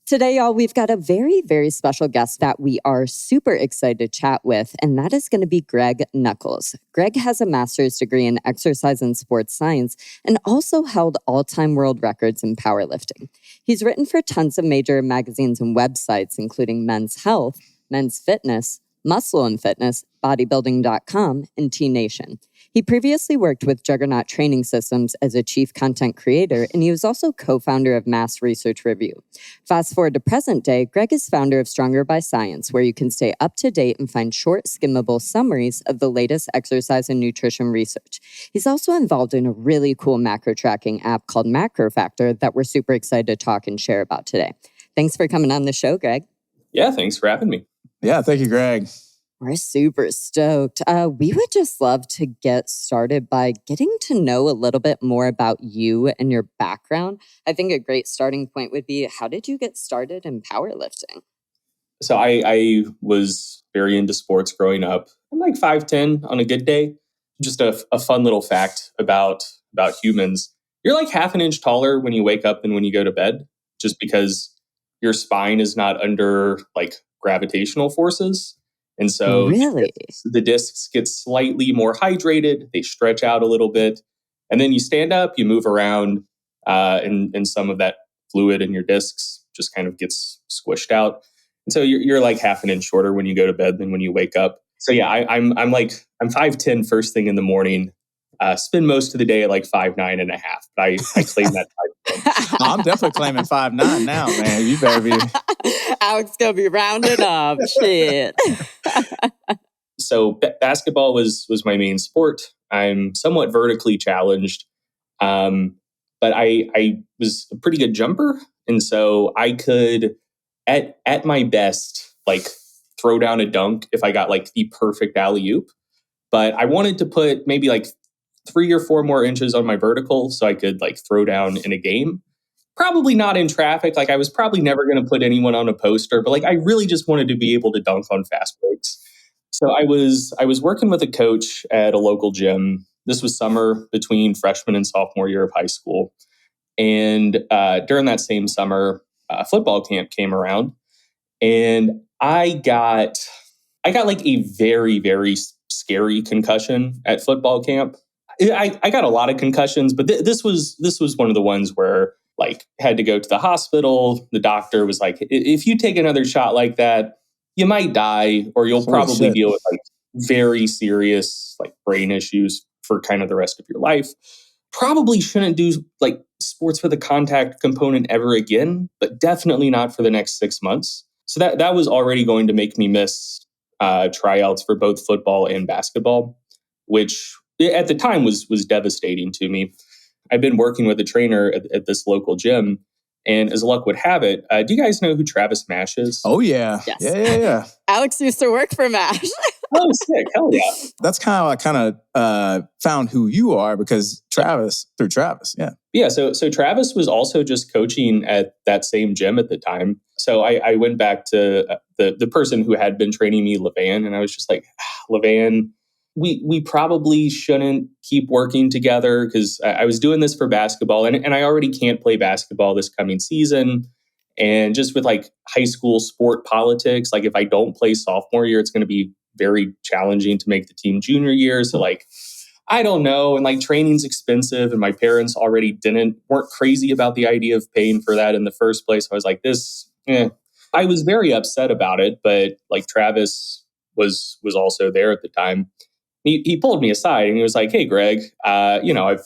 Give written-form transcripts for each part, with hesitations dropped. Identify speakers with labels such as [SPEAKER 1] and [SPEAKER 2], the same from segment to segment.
[SPEAKER 1] Today, y'all, we've got a very, very special guest that we are super excited to chat with, and that is going to be Greg Nuckols. Greg has a master's degree in exercise and sports science and also held all-time world records in powerlifting. He's written for tons of major magazines and websites, including Men's Health, Men's Fitness, Muscle and Fitness, Bodybuilding.com, and T Nation. He previously worked with Juggernaut Training Systems as a chief content creator, and he was also co-founder of Mass Research Review. Fast forward to present day, Greg is founder of Stronger by Science, where you can stay up to date and find short, skimmable summaries of the latest exercise and nutrition research. He's also involved in a really cool macro tracking app called Macro Factor that we're super excited to talk and share about today. Thanks for coming on the show, Greg.
[SPEAKER 2] Yeah, thanks for having me.
[SPEAKER 3] Yeah, thank you, Greg.
[SPEAKER 1] We're super stoked. We would just love to get started by getting to know a little bit more about you and your background. I think a great starting point would be, how did you get started in powerlifting?
[SPEAKER 2] So I was very into sports growing up. I'm like 5'10" on a good day. Just a fun little fact about humans. You're like half an inch taller when you wake up than when you go to bed, just because your spine is not under like gravitational forces. And so
[SPEAKER 1] Really?
[SPEAKER 2] the discs get slightly more hydrated. They stretch out a little bit. And then you stand up, you move around, and some of that fluid in your discs just kind of gets squished out. And so you're like half an inch shorter when you go to bed than when you wake up. So yeah, I'm 5'10" first thing in the morning. Spend most of the day at like 5'9.5". But I claim that 5'10".
[SPEAKER 3] I'm definitely claiming 5'9" now, man. You better be.
[SPEAKER 1] Alex gonna be rounded up. Shit.
[SPEAKER 2] So basketball was my main sport. I'm somewhat vertically challenged, but I was a pretty good jumper, and so I could, at my best, like throw down a dunk if I got like the perfect alley-oop. But I wanted to put maybe like 3 or 4 more inches on my vertical so I could like throw down in a game. Probably not in traffic. Like I was probably never going to put anyone on a poster, but like I really just wanted to be able to dunk on fast breaks. So I was working with a coach at a local gym. This was summer between freshman and sophomore year of high school. And during that same summer, football camp came around, and I got like a very, very scary concussion at football camp. I got a lot of concussions, but this was one of the ones where like had to go to the hospital. The doctor was like, if you take another shot like that, you might die, or you'll probably deal with like very serious like brain issues for kind of the rest of your life. Probably shouldn't do like sports with a contact component ever again, but definitely not for the next 6 months. So that was already going to make me miss tryouts for both football and basketball, which at the time was devastating to me. I've been working with a trainer at this local gym, and as luck would have it, do you guys know who Travis Mash is?
[SPEAKER 3] Oh, yeah.
[SPEAKER 1] Yes.
[SPEAKER 3] Yeah.
[SPEAKER 1] Alex used to work for MASH.
[SPEAKER 2] Oh, sick. Hell yeah.
[SPEAKER 3] That's how I kind of found who you are, because through Travis. Yeah.
[SPEAKER 2] Yeah. So Travis was also just coaching at that same gym at the time. So I went back to the person who had been training me, Levan, and I was just like, Levan, we probably shouldn't keep working together, because I was doing this for basketball, and I already can't play basketball this coming season. And just with like high school sport politics, like if I don't play sophomore year, it's going to be very challenging to make the team junior year. So like, I don't know. And like training's expensive, and my parents already weren't crazy about the idea of paying for that in the first place. So I was like, I was very upset about it, but like Travis was also there at the time. He pulled me aside and he was like, "Hey, Greg, I've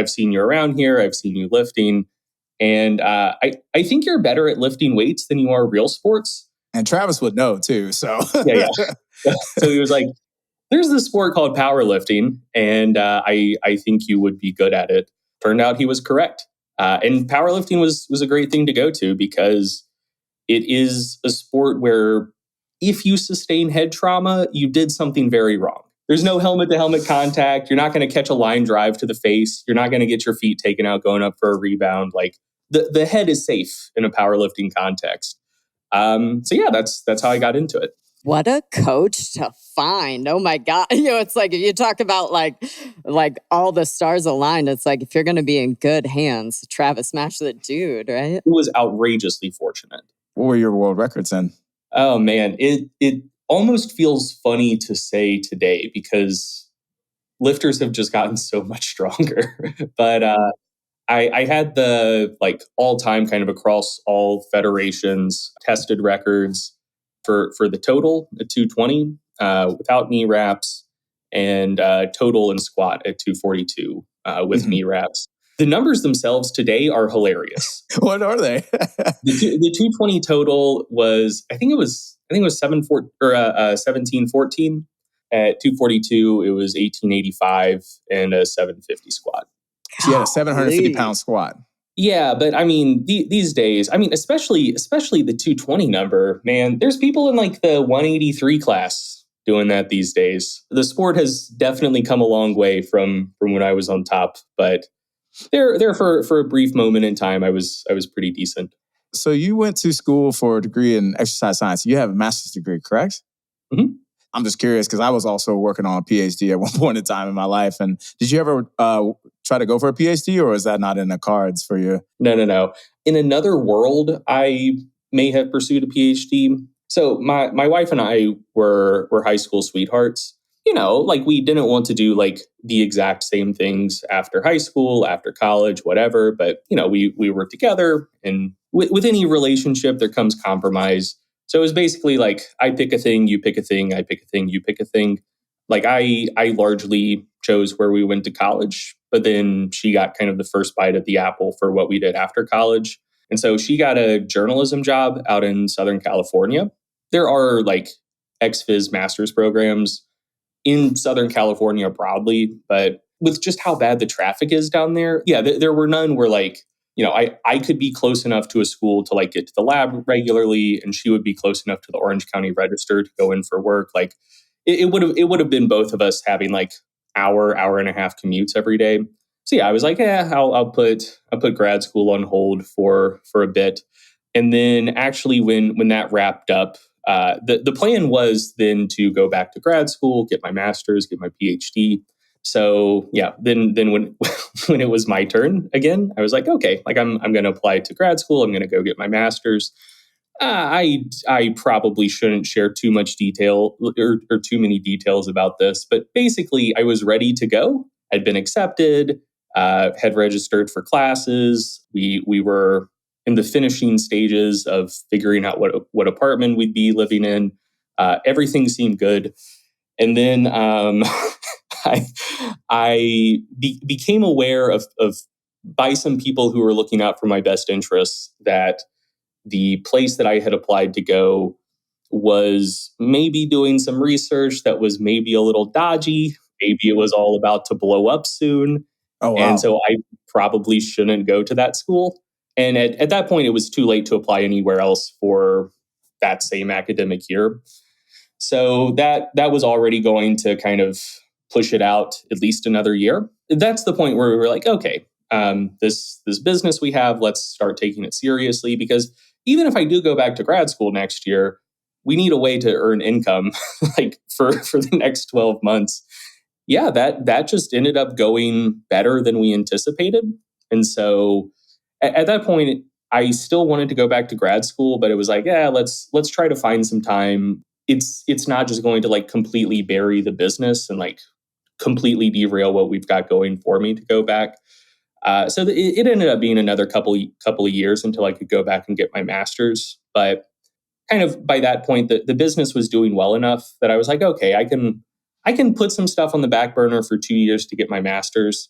[SPEAKER 2] seen you around here. I've seen you lifting. And I think you're better at lifting weights than you are real sports."
[SPEAKER 3] And Travis would know too. So
[SPEAKER 2] yeah. So he was like, "There's this sport called powerlifting, and I think you would be good at it." Turned out he was correct. And powerlifting was a great thing to go to, because it is a sport where if you sustain head trauma, you did something very wrong. There's no helmet-to-helmet contact. You're not going to catch a line drive to the face. You're not going to get your feet taken out going up for a rebound. Like the head is safe in a powerlifting context. So yeah, that's how I got into it.
[SPEAKER 1] What a coach to find. Oh my God. It's like, if you talk about like all the stars aligned, it's like, if you're going to be in good hands, Travis Mash the dude, right?
[SPEAKER 2] It was outrageously fortunate.
[SPEAKER 3] What were your world records in?
[SPEAKER 2] Oh man, it almost feels funny to say today because lifters have just gotten so much stronger. But I had the like all time kind of across all federations tested records for the total at 220 without knee wraps, and total and squat at 242 with knee wraps. The numbers themselves today are hilarious.
[SPEAKER 3] What are they?
[SPEAKER 2] The 220 total was I think it was 1714. At 242 it was 1885 and a 750 squat.
[SPEAKER 3] So you had a 750-pound squat.
[SPEAKER 2] Yeah, but I mean, these days, I mean, especially the 220 number, man, there's people in like the 183 class doing that these days. The sport has definitely come a long way from when I was on top, but there for a brief moment in time, I was pretty decent.
[SPEAKER 3] So you went to school for a degree in exercise science. You have a master's degree, correct?
[SPEAKER 2] Mm-hmm.
[SPEAKER 3] I'm just curious because I was also working on a PhD at one point in time in my life. And did you ever try to go for a PhD, or is that not in the cards for you?
[SPEAKER 2] No. In another world, I may have pursued a PhD. So my wife and I were high school sweethearts. You know, like we didn't want to do like the exact same things after high school, after college, whatever. But you know, we were together, and with any relationship, there comes compromise. So it was basically like I pick a thing, you pick a thing, I pick a thing, you pick a thing. Like I largely chose where we went to college, but then she got kind of the first bite of the apple for what we did after college. And so she got a journalism job out in Southern California. There are like ex-phys master's programs in Southern California broadly, but with just how bad the traffic is down there, yeah, there were none where like, you know, I could be close enough to a school to like get to the lab regularly, and she would be close enough to the Orange County Register to go in for work. Like it would have been both of us having like hour and a half commutes every day. So yeah, I was like, yeah, I'll put grad school on hold for a bit. And then actually when that wrapped up, the plan was then to go back to grad school, get my master's, get my PhD. So yeah, then when when it was my turn again, I was like, okay, like I'm going to apply to grad school. I'm going to go get my master's. I probably shouldn't share too much detail or too many details about this, but basically, I was ready to go. I'd been accepted, had registered for classes. We were in the finishing stages of figuring out what apartment we'd be living in. Everything seemed good, and then I became aware of by some people who were looking out for my best interests that the place that I had applied to go was maybe doing some research that was maybe a little dodgy. Maybe it was all about to blow up soon.
[SPEAKER 3] Oh, wow.
[SPEAKER 2] And so I probably shouldn't go to that school. And at that point, it was too late to apply anywhere else for that same academic year. So that was already going to kind of push it out at least another year. That's the point where we were like, okay, this business we have, let's start taking it seriously, because even if I do go back to grad school next year, we need a way to earn income like for the next 12 months. Yeah, that just ended up going better than we anticipated. And so at that point, I still wanted to go back to grad school, but it was like, yeah, let's try to find some time. It's not just going to like completely bury the business and like completely derail what we've got going for me to go back. So it ended up being another couple of years until I could go back and get my master's. But kind of by that point, the business was doing well enough that I was like, okay, I can put some stuff on the back burner for 2 years to get my master's.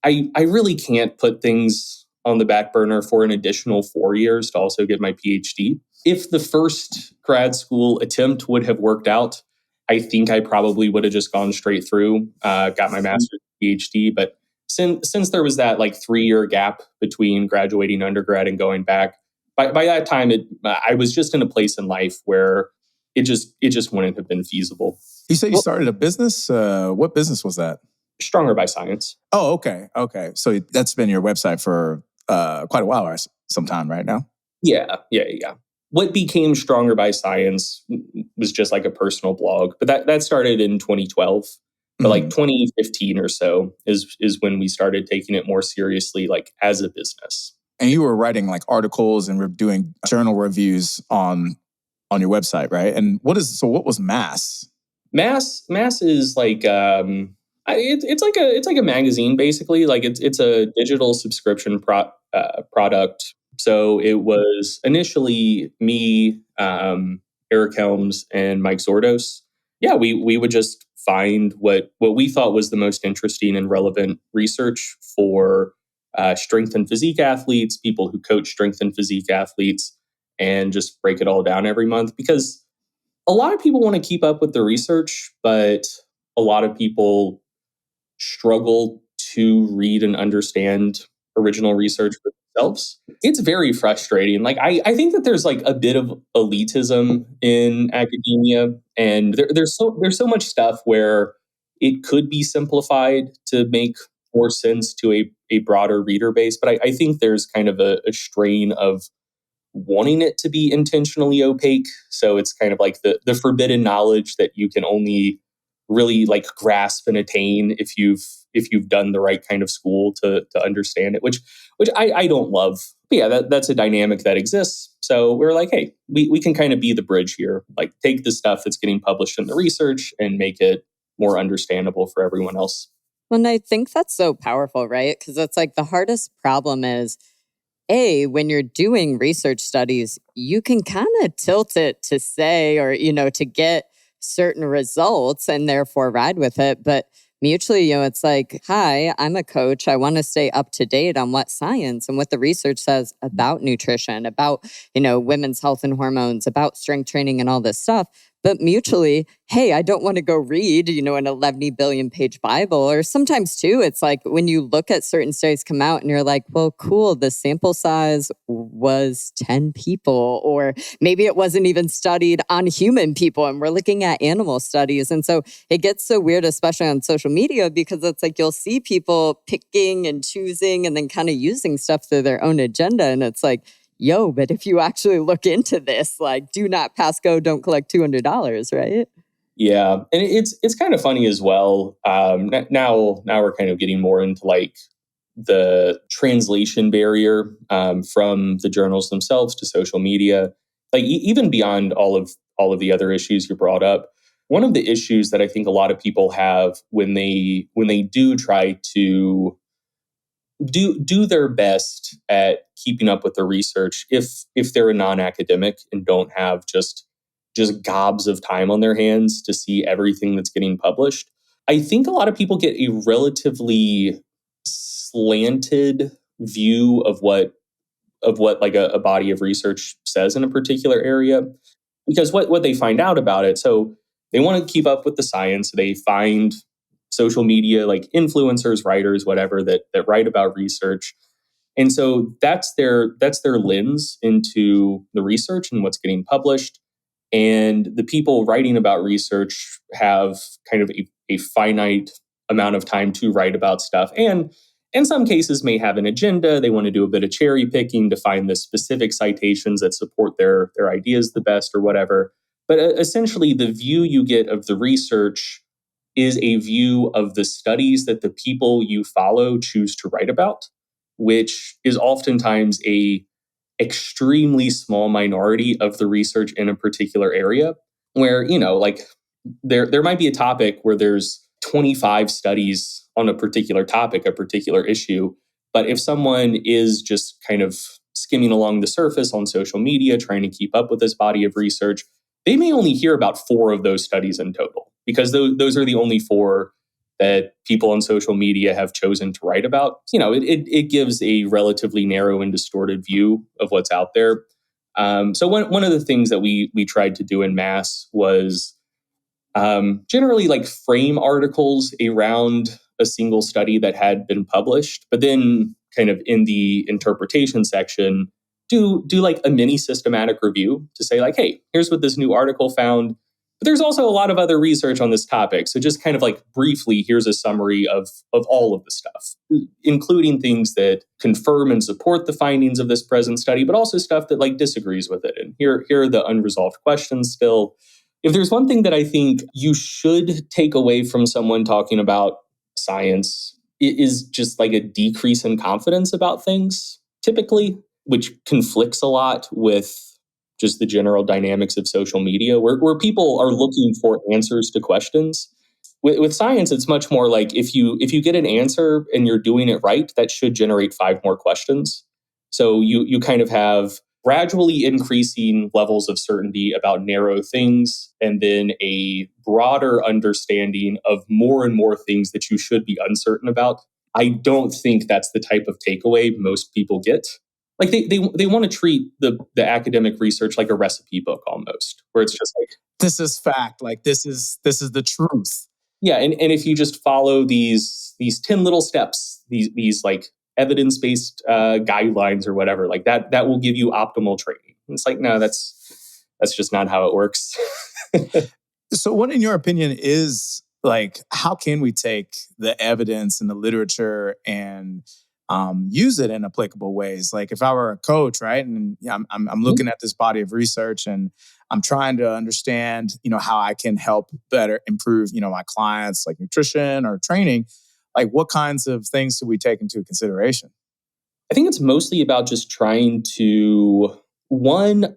[SPEAKER 2] I really can't put things on the back burner for an additional 4 years to also get my PhD. If the first grad school attempt would have worked out, I think I probably would have just gone straight through, got my master's PhD. But since there was that like 3-year gap between graduating undergrad and going back, by that time, I was just in a place in life where it just wouldn't have been feasible.
[SPEAKER 3] You said you started a business? What business was that?
[SPEAKER 2] Stronger by Science.
[SPEAKER 3] Oh, okay. So that's been your website for quite a while, sometime right now?
[SPEAKER 2] Yeah. What became Stronger by Science was just like a personal blog, but that started in 2012. But like 2015 or so is when we started taking it more seriously, like as a business.
[SPEAKER 3] And you were writing like articles and doing journal reviews on your website, right? And what was Mass?
[SPEAKER 2] Mass is like it's like a magazine basically. Like it's a digital subscription product. So it was initially me, Eric Helms, and Mike Zordos. Yeah, we would just find what we thought was the most interesting and relevant research for strength and physique athletes, people who coach strength and physique athletes, and just break it all down every month because a lot of people want to keep up with the research, but a lot of people struggle to read and understand original research for themselves. It's very frustrating. Like I think that there's like a bit of elitism in academia, and there's so much stuff where it could be simplified to make more sense to a broader reader base. But I think there's kind of a strain of wanting it to be intentionally opaque. So it's kind of like the forbidden knowledge that you can only really like grasp and attain if you've done the right kind of school to understand it, which I don't love. But yeah, that's a dynamic that exists. So we're like, hey, we can kind of be the bridge here. Like take the stuff that's getting published in the research and make it more understandable for everyone else.
[SPEAKER 1] Well, and I think that's so powerful, right? Because it's like the hardest problem is when you're doing research studies, you can kind of tilt it to say, or, to get certain results and therefore ride with it. But mutually, it's like, hi, I'm a coach. I want to stay up to date on what science and what the research says about nutrition, about, women's health and hormones, about strength training and all this stuff. But mutually, hey, I don't want to go read, an 11 billion page Bible. Or sometimes too, it's like when you look at certain studies come out and you're like, well, cool, the sample size was 10 people, or maybe it wasn't even studied on human people and we're looking at animal studies. And so it gets so weird, especially on social media, because it's like you'll see people picking and choosing and then kind of using stuff for their own agenda. And it's like, yo, but if you actually look into this, like, do not pass go, don't collect $200, right?
[SPEAKER 2] Yeah, and it's kind of funny as well. Now we're kind of getting more into like the translation barrier from the journals themselves to social media, like even beyond all of the other issues you brought up. One of the issues that I think a lot of people have when they do try to do their best at keeping up with the research, if they're a non-academic and don't have just gobs of time on their hands to see everything that's getting published, I think a lot of people get a relatively slanted view of what like a body of research says in a particular area, because what they find out about it. So they want to keep up with the science. They find social media like influencers, writers, whatever that write about research. And so that's their lens into the research and what's getting published. And the people writing about research have kind of a finite amount of time to write about stuff. And in some cases may have an agenda. They want to do a bit of cherry picking to find the specific citations that support their ideas the best or whatever. But essentially, the view you get of the research is a view of the studies that the people you follow choose to write about, which is oftentimes a extremely small minority of the research in a particular area, where, like there might be a topic where there's 25 studies on a particular topic, a particular issue. But if someone is just kind of skimming along the surface on social media, trying to keep up with this body of research, they may only hear about 4 of those studies in total, because those are the only 4 that people on social media have chosen to write about. It gives a relatively narrow and distorted view of what's out there. So one of the things that we tried to do in Mass was generally like frame articles around a single study that had been published, but then kind of in the interpretation section, do like a mini systematic review to say like, hey, here's what this new article found. But there's also a lot of other research on this topic. So just kind of like briefly, here's a summary of all of the stuff, including things that confirm and support the findings of this present study, but also stuff that like disagrees with it. And here are the unresolved questions still. If there's one thing that I think you should take away from someone talking about science, it is just like a decrease in confidence about things. typically, which conflicts a lot with just the general dynamics of social media, where people are looking for answers to questions. With science, it's much more like if you get an answer and you're doing it right, that should generate 5 more questions. So you kind of have gradually increasing levels of certainty about narrow things, and then a broader understanding of more and more things that you should be uncertain about. I don't think that's the type of takeaway most people get. Like they want to treat the academic research like a recipe book almost, where it's just like,
[SPEAKER 3] this is fact. Like this is the truth.
[SPEAKER 2] yeah, and if you just follow these 10 little steps, these like evidence-based guidelines or whatever, like that will give you optimal training. And it's like, no, that's just not how it works.
[SPEAKER 3] So what, in your opinion, is like, how can we take the evidence and the literature and use it in applicable ways? Like if I were a coach, right, and I'm looking at this body of research and I'm trying to understand, how I can help better improve, my clients, like nutrition or training. Like, what kinds of things do we take into consideration?
[SPEAKER 2] I think it's mostly about just trying to, one,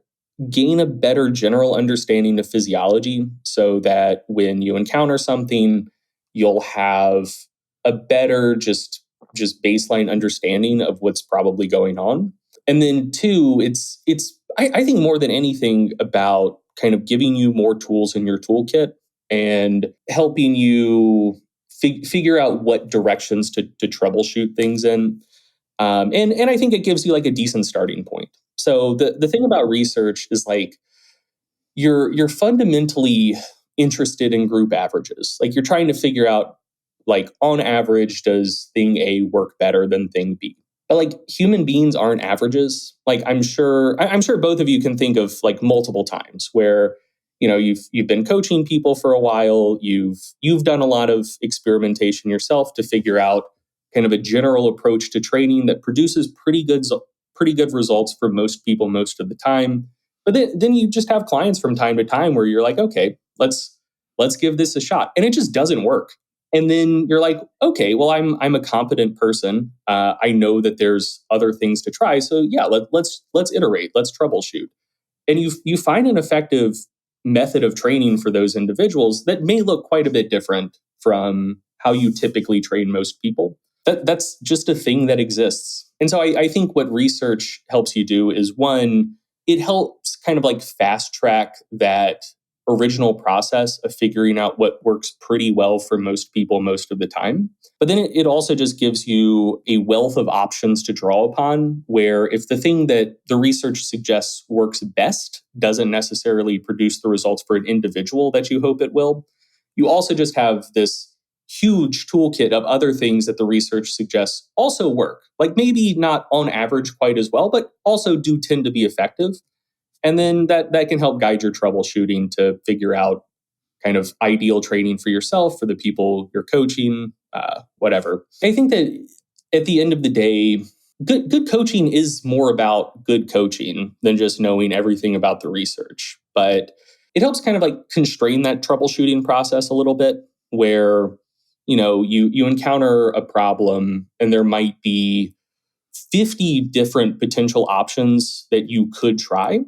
[SPEAKER 2] gain a better general understanding of physiology so that when you encounter something, you'll have a better just baseline understanding of what's probably going on. And then two, I think more than anything about kind of giving you more tools in your toolkit and helping you figure out what directions to troubleshoot things in. And I think it gives you like a decent starting point. So the thing about research is like you're fundamentally interested in group averages. Like you're trying to figure out, like, on average, does thing A work better than thing B? But like human beings aren't averages. Like I'm sure both of you can think of like multiple times where you've been coaching people for a while, you've done a lot of experimentation yourself to figure out kind of a general approach to training that produces pretty good results for most people most of the time. But then you just have clients from time to time where you're like, okay, let's give this a shot, and it just doesn't work. And then you're like, okay, well, I'm a competent person. I know that there's other things to try. So yeah, let's iterate, let's troubleshoot, and you find an effective method of training for those individuals that may look quite a bit different from how you typically train most people. That's just a thing that exists. And so I think what research helps you do is, one, it helps kind of like fast track that original process of figuring out what works pretty well for most people most of the time. But then it also just gives you a wealth of options to draw upon, where if the thing that the research suggests works best doesn't necessarily produce the results for an individual that you hope it will, you also just have this huge toolkit of other things that the research suggests also work. Like maybe not on average quite as well, but also do tend to be effective. And then that can help guide your troubleshooting to figure out kind of ideal training for yourself, for the people you're coaching, whatever. I think that at the end of the day, good coaching is more about good coaching than just knowing everything about the research. But it helps kind of like constrain that troubleshooting process a little bit, where you encounter a problem and there might be 50 different potential options that you could try,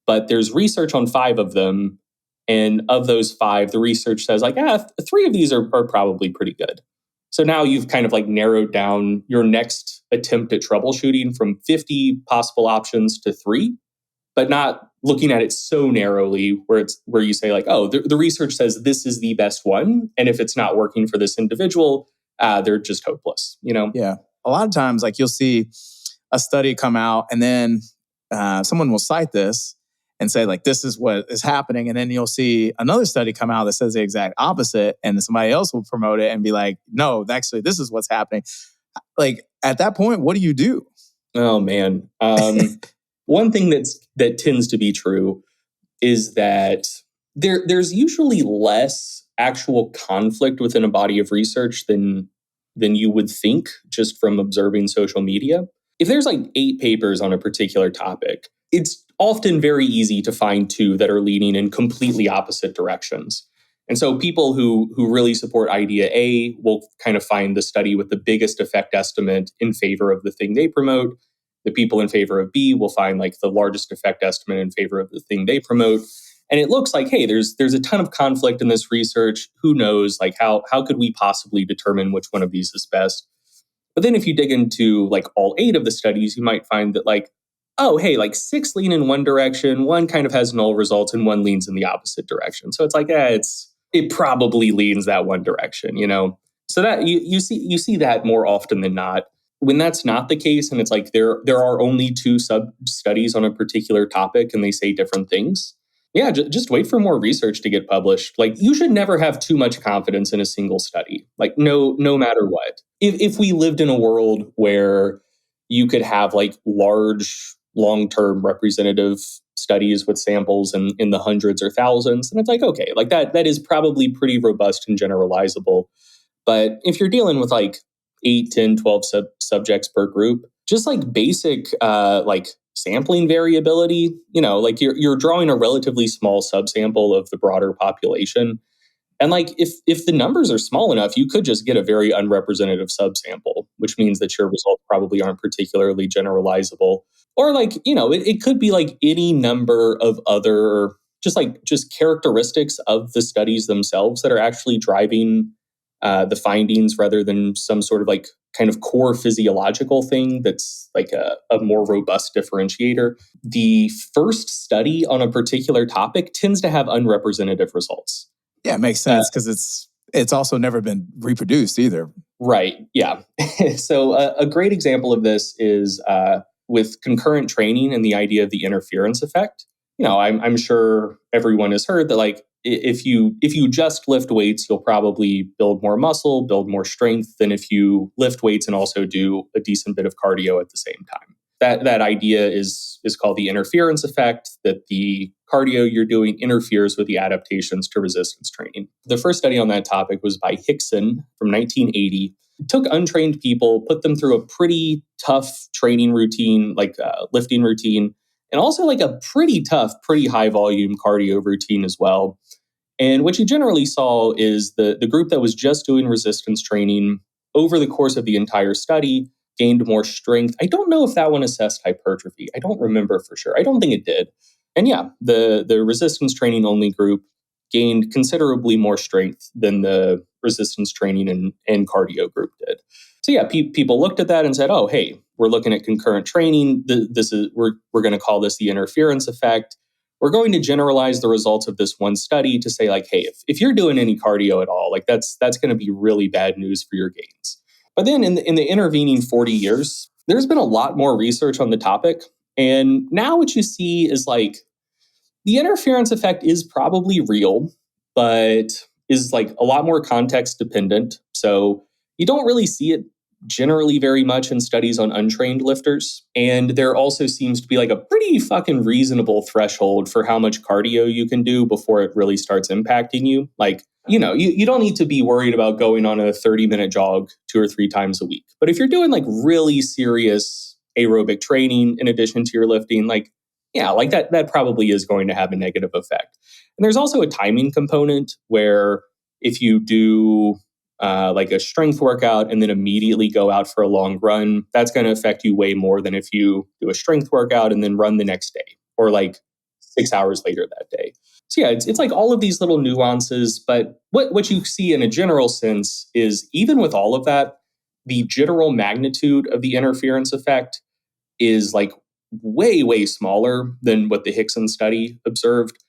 [SPEAKER 2] but there's research on 5 of them. And of those 5, the research says like, 3 of these are probably pretty good. So now you've kind of like narrowed down your next attempt at troubleshooting from 50 possible options to 3, but not looking at it so narrowly where you say like, oh, the research says this is the best one, and if it's not working for this individual, they're just hopeless.
[SPEAKER 3] Yeah, a lot of times, like you'll see a study come out, and then someone will cite this and say like, this is what is happening, and then you'll see another study come out that says the exact opposite, and somebody else will promote it and be like, no, actually, this is what's happening. Like at that point, what do you do?
[SPEAKER 2] Oh man. One thing that tends to be true is that there's usually less actual conflict within a body of research than you would think just from observing social media. If there's like 8 papers on a particular topic, it's often very easy to find 2 that are leaning in completely opposite directions. And so people who really support idea A will kind of find the study with the biggest effect estimate in favor of the thing they promote. the people in favor of B will find like the largest effect estimate in favor of the thing they promote. And it looks like, hey, there's a ton of conflict in this research. Who knows? Like how could we possibly determine which one of these is best? But then if you dig into like all 8 of the studies, you might find that like, oh, hey, like 6 lean in one direction, one kind of has null results, and one leans in the opposite direction. So it's like, it probably leans that one direction, you know? So that you see that more often than not. When that's not the case, and it's like there are only 2 sub studies on a particular topic and they say different things, yeah, just wait for more research to get published. Like you should never have too much confidence in a single study. Like no matter what. If we lived in a world where you could have like large long-term representative studies with samples in the hundreds or thousands, and it's like, okay, like that is probably pretty robust and generalizable. But if you're dealing with like 8, 10, 12 subjects per group, just like basic like sampling variability, you know, like you're drawing a relatively small subsample of the broader population. And like if the numbers are small enough, you could just get a very unrepresentative subsample, which means that your results probably aren't particularly generalizable. Or like, you know, it could be like any number of other just characteristics of the studies themselves that are actually driving the findings rather than some sort of like kind of core physiological thing that's like a more robust differentiator. The first study on a particular topic tends to have unrepresentative results.
[SPEAKER 3] Yeah, it makes sense because it's also never been reproduced either.
[SPEAKER 2] Right. Yeah. So a great example of this is with concurrent training and the idea of the interference effect. You know, I'm sure everyone has heard that like if you just lift weights, you'll probably build more muscle, build more strength than if you lift weights and also do a decent bit of cardio at the same time. That idea is called the interference effect, that the cardio you're doing interferes with the adaptations to resistance training. The first study on that topic was by Hickson from 1980. It took untrained people, put them through a pretty tough training routine, like lifting routine, and also like a pretty tough, pretty high volume cardio routine as well. And what you generally saw is the group that was just doing resistance training over the course of the entire study gained more strength. I don't know if that one assessed hypertrophy. I don't remember for sure. I don't think it did. And yeah, the resistance training only group gained considerably more strength than the resistance training and cardio group did. So yeah, people looked at that and said, "Oh, hey, we're looking at concurrent training. We're going to call this the interference effect. We're going to generalize the results of this one study to say like, hey, if you're doing any cardio at all, like that's going to be really bad news for your gains." But then in the intervening 40 years, there's been a lot more research on the topic. And now what you see is like the interference effect is probably real, but is like a lot more context dependent. So you don't really see it generally very much in studies on untrained lifters. And there also seems to be like a pretty fucking reasonable threshold for how much cardio you can do before it really starts impacting you. Like, you know, you don't need to be worried about going on a 30-minute jog 2 or 3 times a week. But if you're doing like really serious aerobic training in addition to your lifting, like, yeah, like that probably is going to have a negative effect. And there's also a timing component where if you do like a strength workout and then immediately go out for a long run, that's going to affect you way more than if you do a strength workout and then run the next day or like 6 hours later that day. So yeah, it's like all of these little nuances, but what you see in a general sense is even with all of that, the general magnitude of the interference effect is like way smaller than what the Hickson study observed.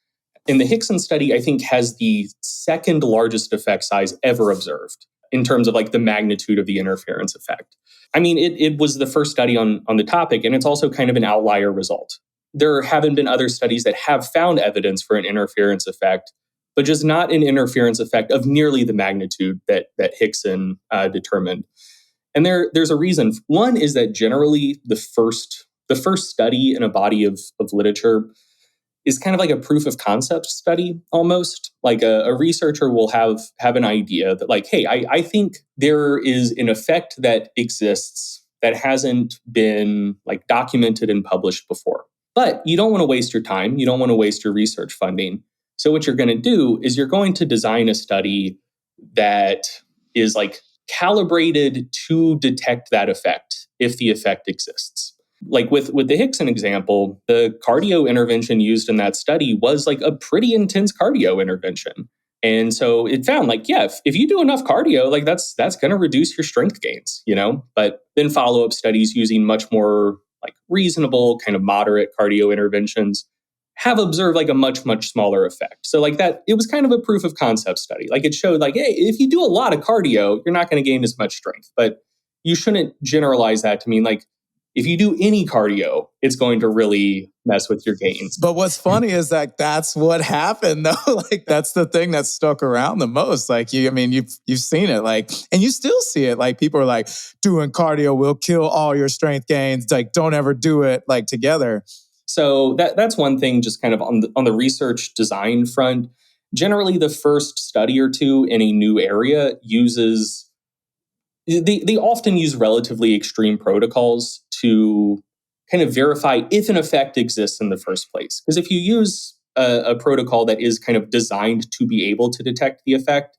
[SPEAKER 2] And the Hickson study, I think, has the second largest effect size ever observed in terms of like the magnitude of the interference effect. I mean, it was the first study on the topic, and it's also kind of an outlier result. There haven't been other studies that have found evidence for an interference effect, but just not an interference effect of nearly the magnitude that Hickson determined. And there's a reason. One is that generally the first study in a body of literature is kind of like a proof of concept study almost. Like a researcher will have an idea that like, hey, I think there is an effect that exists that hasn't been like documented and published before. But you don't want to waste your time. You don't want to waste your research funding. So what you're going to do is you're going to design a study that is like calibrated to detect that effect if the effect exists. Like with the Hickson example, the cardio intervention used in that study was like a pretty intense cardio intervention. And so it found like, yeah, if you do enough cardio, like that's going to reduce your strength gains, But then follow-up studies using much more like reasonable kind of moderate cardio interventions have observed like a much, much smaller effect. So like that, it was kind of a proof of concept study. Like it showed like, hey, if you do a lot of cardio, you're not going to gain as much strength. But you shouldn't generalize that to mean like, if you do any cardio, it's going to really mess with your gains.
[SPEAKER 3] But what's funny is that that's what happened though. Like that's the thing that stuck around the most. Like you've seen it, like, and you still see it. Like people are like, doing cardio will kill all your strength gains. Like don't ever do it like together.
[SPEAKER 2] So that's one thing, just kind of on the research design front. Generally, the first study or two in a new area they often use relatively extreme protocols to kind of verify if an effect exists in the first place. Because if you use a protocol that is kind of designed to be able to detect the effect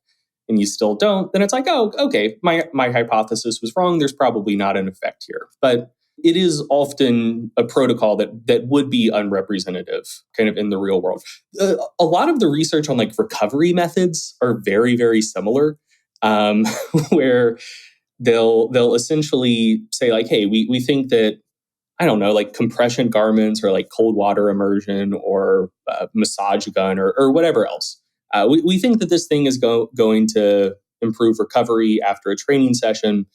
[SPEAKER 2] and you still don't, then it's like, oh, okay, my hypothesis was wrong. There's probably not an effect here. But it is often a protocol that would be unrepresentative kind of in the real world. A lot of the research on like recovery methods are very, very similar, where they'll essentially say like, hey, we think that, I don't know, like compression garments or like cold water immersion or massage gun or whatever else. We think that this thing is going to improve recovery after a training session.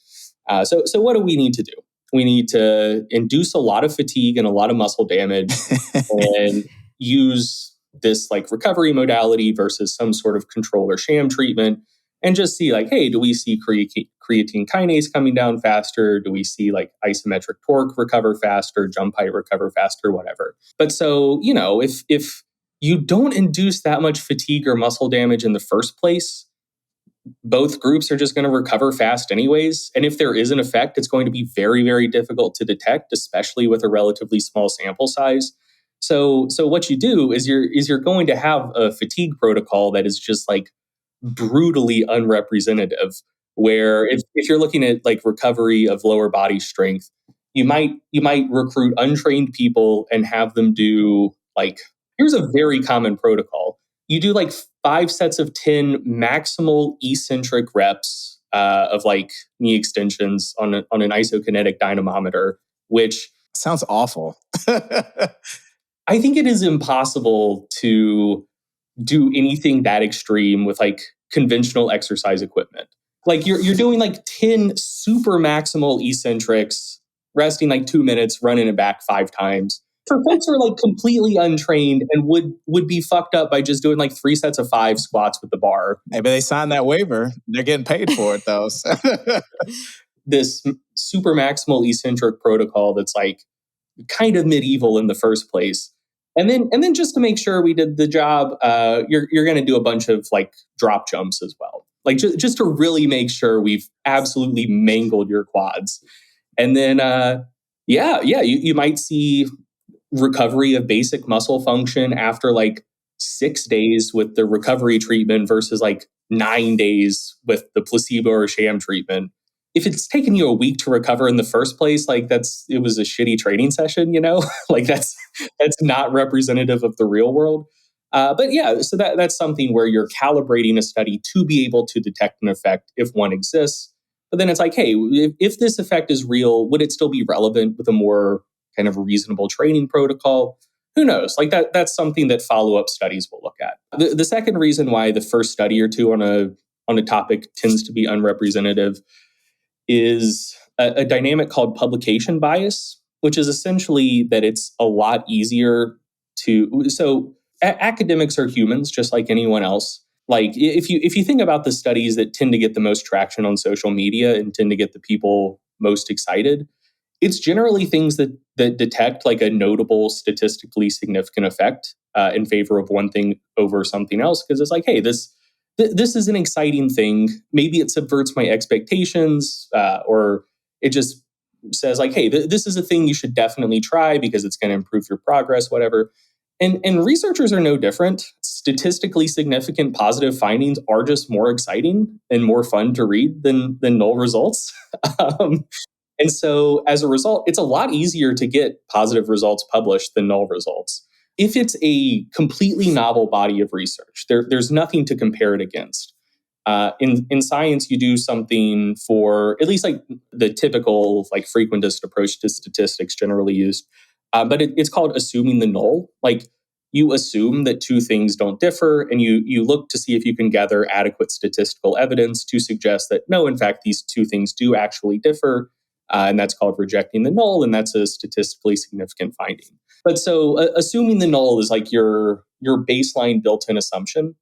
[SPEAKER 2] So what do we need to do? We need to induce a lot of fatigue and a lot of muscle damage and use this like recovery modality versus some sort of control or sham treatment, and just see like, hey, do we see creatine kinase coming down faster? Do we see like isometric torque recover faster, jump height recover faster, whatever? But so, if you don't induce that much fatigue or muscle damage in the first place, both groups are just going to recover fast anyways. And if there is an effect, it's going to be very, very difficult to detect, especially with a relatively small sample size. So what you do is you're going to have a fatigue protocol that is just like brutally unrepresentative, where if you're looking at like recovery of lower body strength, you might recruit untrained people and have them do like, here's a very common protocol. You do like 5 sets of 10 maximal eccentric reps of like knee extensions on an isokinetic dynamometer, which
[SPEAKER 3] sounds awful.
[SPEAKER 2] I think it is impossible to do anything that extreme with like conventional exercise equipment. Like you're doing like 10 super maximal eccentrics, resting like 2 minutes, running it back 5 times. For folks who are like completely untrained and would be fucked up by just doing like 3 sets of 5 squats with the bar.
[SPEAKER 3] Hey, but they signed that waiver. They're getting paid for it though.
[SPEAKER 2] This super maximal eccentric protocol that's like kind of medieval in the first place. And then just to make sure we did the job, you're going to do a bunch of like drop jumps as well. Like just to really make sure we've absolutely mangled your quads. And then, you might see recovery of basic muscle function after like 6 days with the recovery treatment versus like 9 days with the placebo or sham treatment. If it's taken you a week to recover in the first place, like it was a shitty training session, like that's not representative of the real world. But yeah, so that's something where you're calibrating a study to be able to detect an effect if one exists. But then it's like, hey, if this effect is real, would it still be relevant with a more kind of reasonable training protocol? Who knows? Like that's something that follow-up studies will look at. The second reason why the first study or two on a topic tends to be unrepresentative is a dynamic called publication bias, which is essentially that it's a lot easier academics are humans just like anyone else. Like if you think about the studies that tend to get the most traction on social media and tend to get the people most excited, it's generally things that detect like a notable statistically significant effect in favor of one thing over something else, because it's like, hey, this is an exciting thing. Maybe it subverts my expectations, or it just says like, hey, this is a thing you should definitely try because it's going to improve your progress, whatever. And researchers are no different. Statistically significant positive findings are just more exciting and more fun to read than null results. And so as a result, it's a lot easier to get positive results published than null results. If it's a completely novel body of research, there's nothing to compare it against. In science, you do something for at least like the typical like frequentist approach to statistics generally used, but it's called assuming the null. Like you assume that two things don't differ, and you look to see if you can gather adequate statistical evidence to suggest that no, in fact, these two things do actually differ, and that's called rejecting the null, and that's a statistically significant finding. But so assuming the null is like your baseline built-in assumption.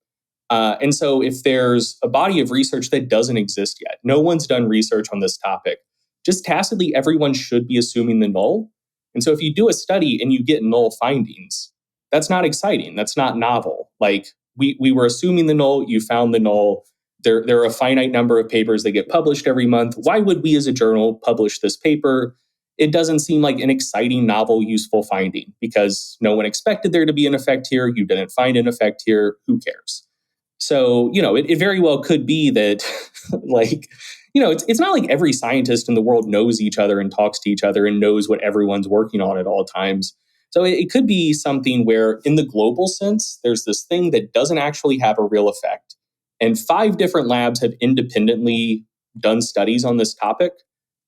[SPEAKER 2] And so if there's a body of research that doesn't exist yet, no one's done research on this topic, just tacitly everyone should be assuming the null. And so if you do a study and you get null findings, that's not exciting. That's not novel. Like we were assuming the null, you found the null. There are a finite number of papers that get published every month. Why would we as a journal publish this paper? It doesn't seem like an exciting, novel, useful finding because no one expected there to be an effect here. You didn't find an effect here. Who cares? So, it very well could be that, like, it's not like every scientist in the world knows each other and talks to each other and knows what everyone's working on at all times. So it could be something where, in the global sense, there's this thing that doesn't actually have a real effect. And 5 different labs have independently done studies on this topic,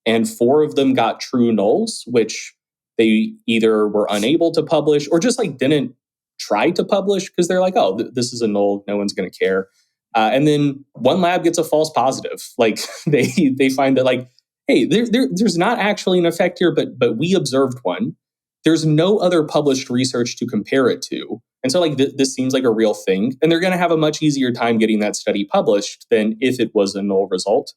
[SPEAKER 2] and 4 of them got true nulls, which they either were unable to publish or just like didn't try to publish because they're like, oh, this is a null, no one's going to care. And then one lab gets a false positive. Like they find that like, hey, there's not actually an effect here, but we observed one. There's no other published research to compare it to. And so like this seems like a real thing. And they're going to have a much easier time getting that study published than if it was a null result.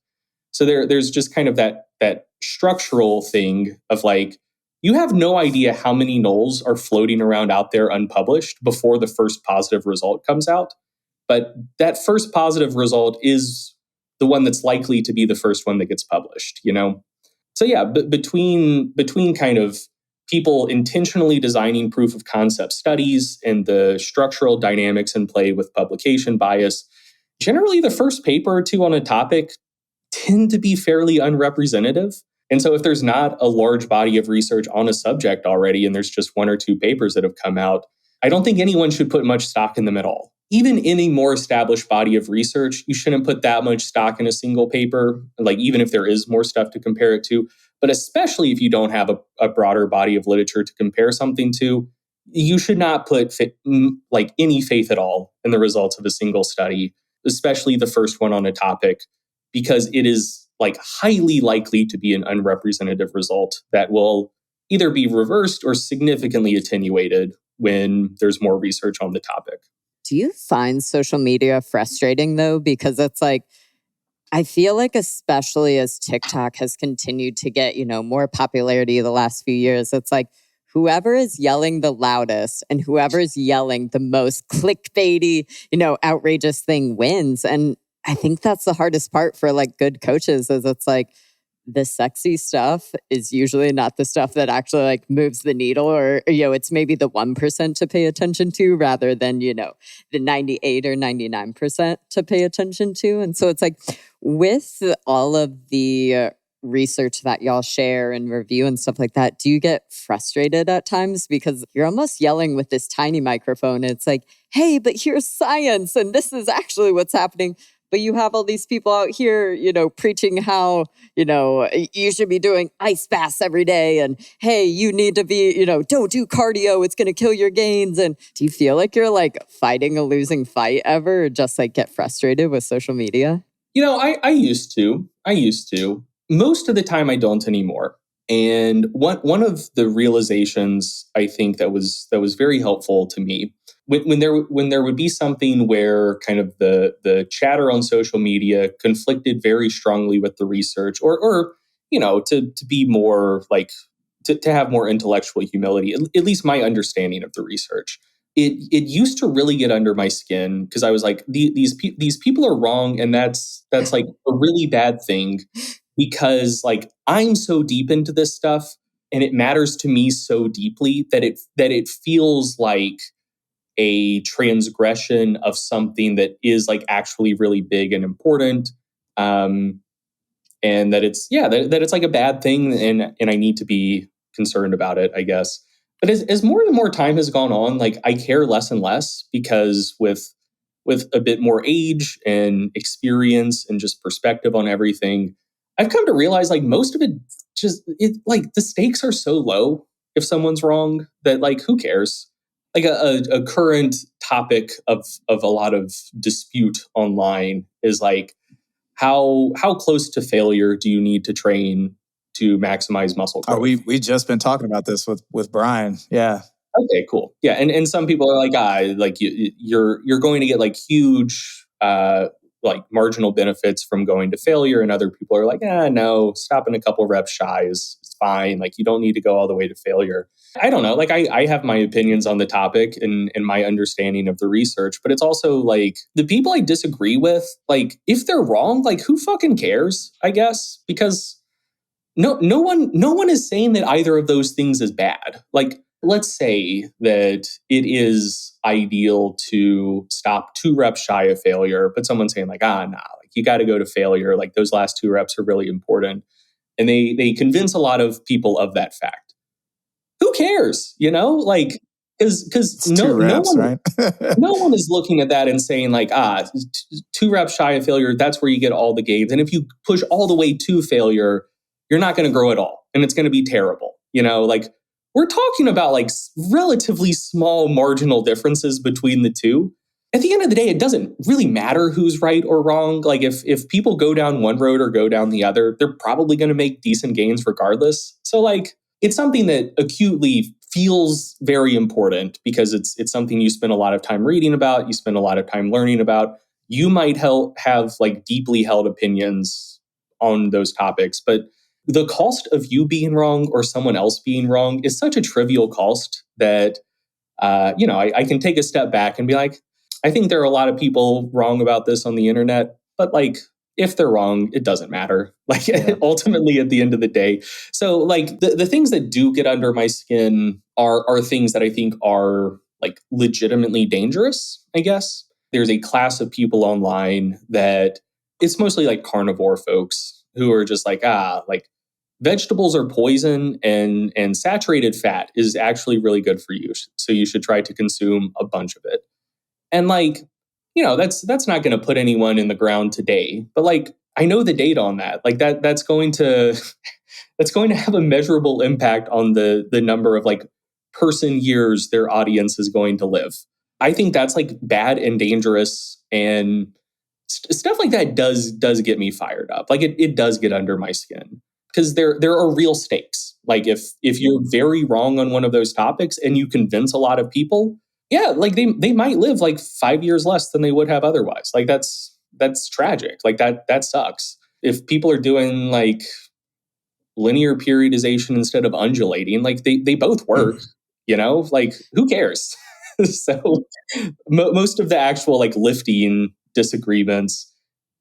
[SPEAKER 2] So there's just kind of that structural thing of like, you have no idea how many nulls are floating around out there unpublished before the first positive result comes out. But that first positive result is the one that's likely to be the first one that gets published, So yeah, between kind of people intentionally designing proof of concept studies and the structural dynamics in play with publication bias, generally the first paper or two on a topic tend to be fairly unrepresentative. And so if there's not a large body of research on a subject already, and there's just 1 or 2 papers that have come out, I don't think anyone should put much stock in them at all. Even in a more established body of research, you shouldn't put that much stock in a single paper, like even if there is more stuff to compare it to. But especially if you don't have a broader body of literature to compare something to, you should not put like any faith at all in the results of a single study, especially the first one on a topic, because it is like highly likely to be an unrepresentative result that will either be reversed or significantly attenuated when there's more research on the topic.
[SPEAKER 1] Do you find social media frustrating though? Because it's like, I feel like especially as TikTok has continued to get, more popularity the last few years, it's like whoever is yelling the loudest and whoever is yelling the most clickbaity, outrageous thing wins. And I think that's the hardest part for like good coaches is it's like the sexy stuff is usually not the stuff that actually like moves the needle or it's maybe the 1% to pay attention to rather than, the 98 or 99% to pay attention to. And so it's like with all of the research that y'all share and review and stuff like that, do you get frustrated at times? Because you're almost yelling with this tiny microphone. And it's like, hey, but here's science and this is actually what's happening. But you have all these people out here, preaching how, you should be doing ice baths every day. And hey, you need to be, don't do cardio. It's going to kill your gains. And do you feel like you're like fighting a losing fight ever or just like get frustrated with social media?
[SPEAKER 2] I used to. Most of the time I don't anymore. And one of the realizations I think that was very helpful to me when there would be something where kind of the chatter on social media conflicted very strongly with the research or to be more like to have more intellectual humility, at least my understanding of the research. It used to really get under my skin because I was like, these people are wrong, and that's like a really bad thing because like I'm so deep into this stuff and it matters to me so deeply that it feels like a transgression of something that is like actually really big and important. and that it's like a bad thing, and I need to be concerned about it, I guess. But as more and more time has gone on, like I care less and less, because with a bit more age and experience and just perspective on everything, I've come to realize like most of it like the stakes are so low if someone's wrong that like who cares? Like a current topic of a lot of dispute online is like how close to failure do you need to train to maximize muscle growth?
[SPEAKER 3] Oh, we just been talking about this with Brian. Yeah.
[SPEAKER 2] Okay, cool. Yeah, and some people are like, like you're going to get like huge like marginal benefits from going to failure, and other people are like, no, stopping a couple reps shy is fine. Like you don't need to go all the way to failure. I don't know. Like I have my opinions on the topic and my understanding of the research, but it's also like the people I disagree with, like if they're wrong, like who fucking cares? I guess because no one is saying that either of those things is bad. Like let's say that it is ideal to stop 2 reps shy of failure, but someone's saying like, nah, like you got to go to failure. Like those last 2 reps are really important. And they convince a lot of people of that fact. Who cares? Like, because
[SPEAKER 3] It's 2 reps, right?
[SPEAKER 2] no one is looking at that and saying like, 2 reps shy of failure, that's where you get all the gains. And if you push all the way to failure, you're not going to grow at all. And it's going to be terrible. Like we're talking about like relatively small marginal differences between the two. At the end of the day, it doesn't really matter who's right or wrong. Like if people go down one road or go down the other, they're probably going to make decent gains regardless. So like it's something that acutely feels very important because it's something you spend a lot of time reading about, you spend a lot of time learning about. You might have like deeply held opinions on those topics, but the cost of you being wrong or someone else being wrong is such a trivial cost that I can take a step back and be like, I think there are a lot of people wrong about this on the internet, but like if they're wrong, it doesn't matter. Like ultimately at the end of the day. So like the things that do get under my skin are things that I think are like legitimately dangerous, I guess. There's a class of people online that it's mostly like carnivore folks who are just like, like vegetables are poison, and saturated fat is actually really good for you. So you should try to consume a bunch of it. And like, that's not going to put anyone in the ground today. But like, I know the data on that. Like that's going to that's going to have a measurable impact on the number of like person years their audience is going to live. I think that's like bad and dangerous, and stuff like that does get me fired up. Like it does get under my skin because there are real stakes. Like if you're very wrong on one of those topics and you convince a lot of people, like they might live like 5 years less than they would have otherwise. Like that's tragic. Like that sucks. If people are doing like linear periodization instead of undulating, like they both work, like who cares? So most of the actual like lifting disagreements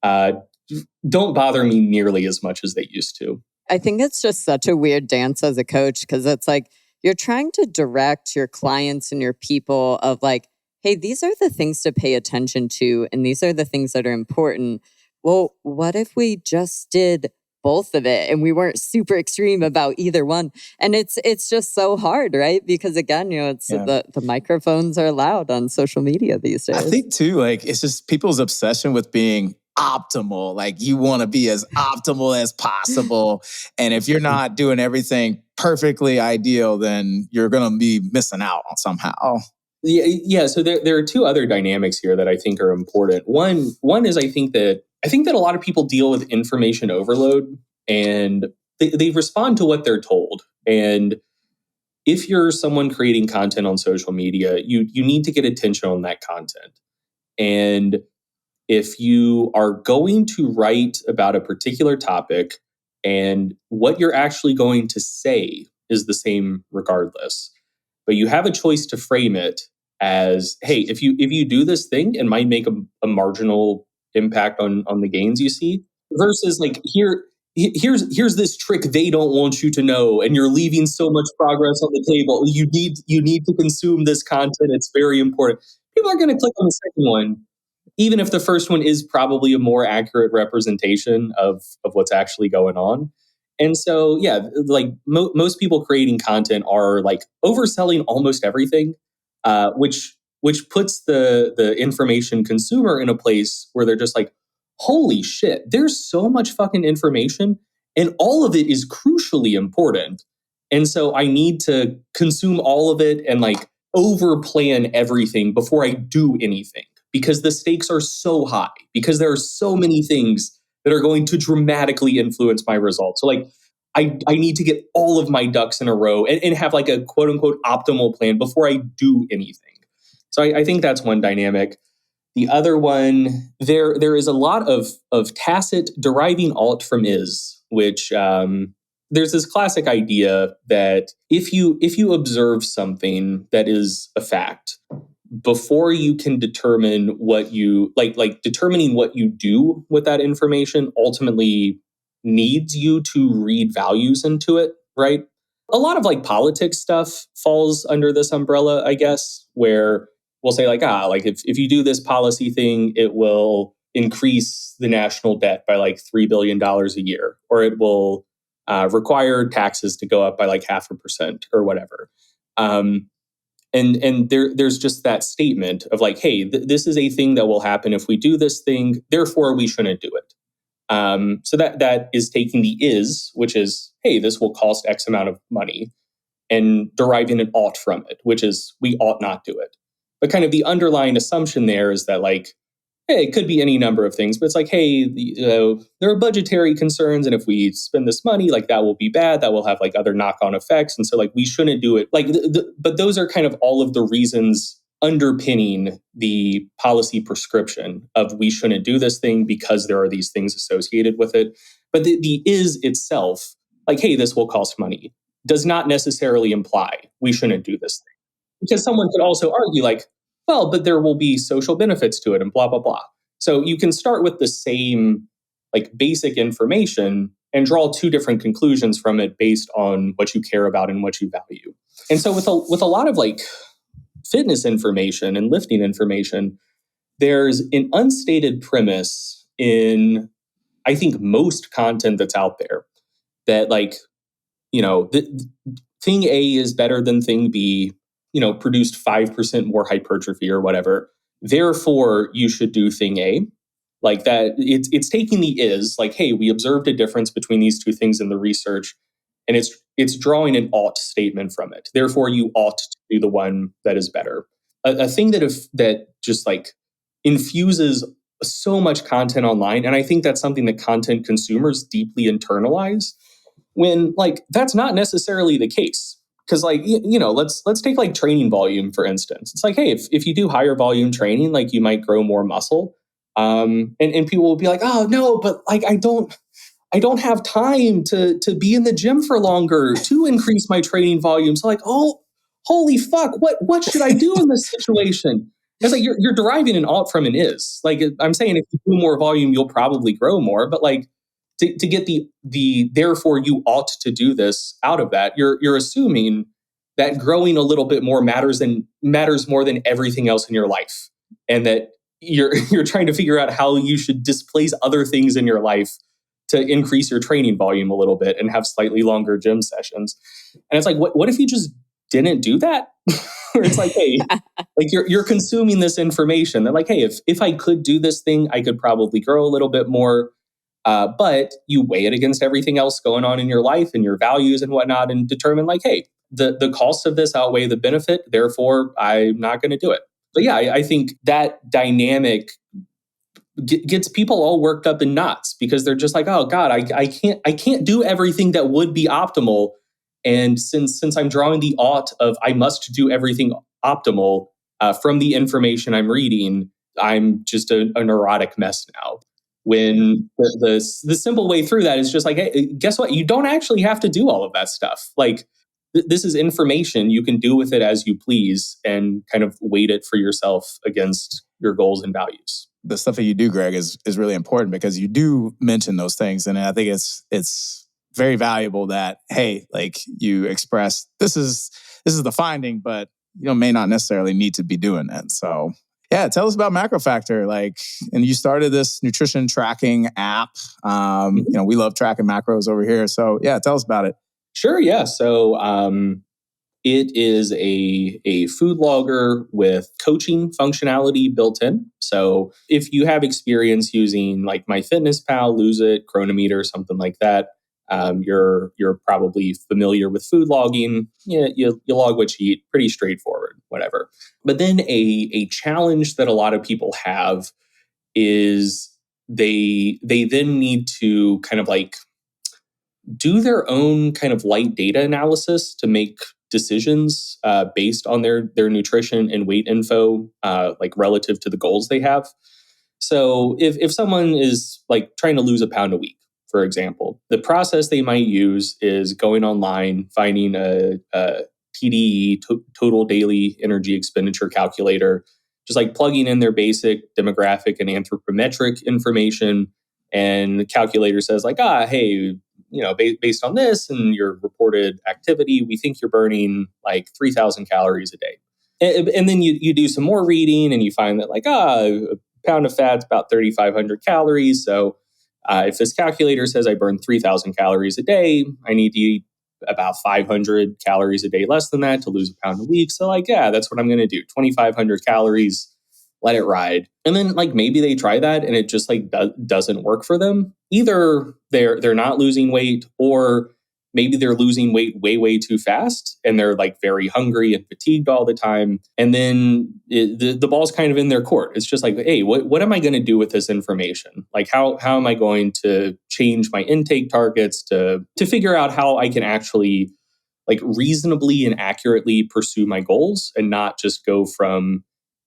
[SPEAKER 2] don't bother me nearly as much as they used to.
[SPEAKER 1] I think it's just such a weird dance as a coach because it's like you're trying to direct your clients and your people of like, hey, these are the things to pay attention to and these are the things that are important. Well, what if we just did both of it and we weren't super extreme about either one? And it's just so hard, right? Because again, it's the microphones are loud on social media these days.
[SPEAKER 3] I think too, like it's just people's obsession with being optimal. Like you want to be as optimal as possible. And if you're not doing everything perfectly ideal, then you're going to be missing out on somehow.
[SPEAKER 2] Yeah. So there are two other dynamics here that I think are important. One is I think that a lot of people deal with information overload and they respond to what they're told. And if you're someone creating content on social media, you need to get attention on that content. And if you are going to write about a particular topic and what you're actually going to say is the same regardless, but you have a choice to frame it as, hey, if you do this thing, it might make a marginal impact on the gains you see, versus like here's this trick they don't want you to know, and you're leaving so much progress on the table. You need to consume this content. It's very important. People are going to click on the second one even if the first one is probably a more accurate representation of what's actually going on. And so, yeah, like most people creating content are like overselling almost everything, which puts the information consumer in a place where they're just like, holy shit, there's so much fucking information, and all of it is crucially important. And so I need to consume all of it and like over plan everything before I do anything, because the stakes are so high, because there are so many things that are going to dramatically influence my results. So like I need to get all of my ducks in a row and have like a quote unquote optimal plan before I do anything. So I think that's one dynamic. The other one, there is a lot of tacit deriving alt from is, which there's this classic idea that if you observe something that is a fact, before you can determine what you like determining what you do with that information ultimately needs you to read values into it, right? A lot of like politics stuff falls under this umbrella, I guess, where we'll say like, like if you do this policy thing, it will increase the national debt by like $3 billion a year, or it will require taxes to go up by like 0.5% or whatever. And there's just that statement of like, hey, this is a thing that will happen if we do this thing, therefore we shouldn't do it. So that is taking the is, which is, hey, this will cost X amount of money, and deriving an ought from it, which is we ought not do it. But kind of the underlying assumption there is that like, hey, it could be any number of things, but it's like, hey, there are budgetary concerns, and if we spend this money, like that will be bad. That will have like other knock-on effects, and so like we shouldn't do it. Like, but those are kind of all of the reasons underpinning the policy prescription of we shouldn't do this thing because there are these things associated with it. But the is itself, like, hey, this will cost money, does not necessarily imply we shouldn't do this thing. Because someone could also argue like, well, but there will be social benefits to it and blah, blah, blah. So you can start with the same like basic information and draw two different conclusions from it based on what you care about and what you value. And so with a lot of like fitness information and lifting information, there's an unstated premise in, I think, most content that's out there that like, thing A is better than thing B, produced 5% more hypertrophy or whatever. Therefore, you should do thing A. Like that, it's taking the is, like, hey, we observed a difference between these two things in the research, and it's drawing an ought statement from it. Therefore, you ought to do the one that is better. A thing that just like infuses so much content online, and I think that's something that content consumers deeply internalize, when like that's not necessarily the case. Because like, let's take like training volume, for instance. It's like, hey, if you do higher volume training, like you might grow more muscle. And people will be like, oh no, but like I don't have time to be in the gym for longer to increase my training volume. So like, oh, holy fuck, what should I do in this situation? It's like you're deriving an ought from an is. Like I'm saying, if you do more volume, you'll probably grow more. But like to get the therefore you ought to do this out of that, you're assuming that growing a little bit more matters more than everything else in your life, and that you're trying to figure out how you should displace other things in your life to increase your training volume a little bit and have slightly longer gym sessions. And it's like, what if you just didn't do that? Or it's like, hey, like you're consuming this information. They're like, hey, if I could do this thing, I could probably grow a little bit more. But you weigh it against everything else going on in your life and your values and whatnot, and determine like, hey, the costs of this outweigh the benefit. Therefore, I'm not going to do it. But yeah, I think that dynamic gets people all worked up in knots, because they're just like, oh God, I can't do everything that would be optimal. And since I'm drawing the ought of I must do everything optimal from the information I'm reading, I'm just a neurotic mess now. When the simple way through that is just like, hey, guess what? You don't actually have to do all of that stuff. Like this is information. You can do with it as you please and kind of weight it for yourself against your goals and values.
[SPEAKER 3] The stuff that you do, Greg, is really important, because you do mention those things. And I think it's very valuable that, hey, like you express this is the finding, but may not necessarily need to be doing that. So Yeah, tell us about MacroFactor. And you started this nutrition tracking app. We love tracking macros over here. So yeah, tell us about it.
[SPEAKER 2] Sure, yeah. So it is a food logger with coaching functionality built in. So if you have experience using like MyFitnessPal, Lose It, Chronometer, something like that, you're probably familiar with food logging. You log what you eat, pretty straightforward, whatever. But then a challenge that a lot of people have is they then need to kind of like do their own kind of light data analysis to make decisions based on their nutrition and weight info, like relative to the goals they have. So if someone is like trying to lose a pound a week, for example, the process they might use is going online, finding a TDE, total daily energy expenditure calculator, just like plugging in their basic demographic and anthropometric information. And the calculator says like, hey, based on this and your reported activity, we think you're burning like 3,000 calories a day. And then you do some more reading and you find that like, a pound of fat's about 3,500 calories. So if this calculator says I burn 3,000 calories a day, I need to eat about 500 calories a day less than that to lose a pound a week. So like, yeah, that's what I'm going to do. 2,500 calories, let it ride. And then like maybe they try that and it just like doesn't work for them. Either they're not losing weight, or maybe they're losing weight way too fast and they're like very hungry and fatigued all the time. And then the ball's kind of in their court. It's just like, hey, what am I going to do with this information? Like how am I going to change my intake targets to figure out how I can actually like reasonably and accurately pursue my goals and not just go from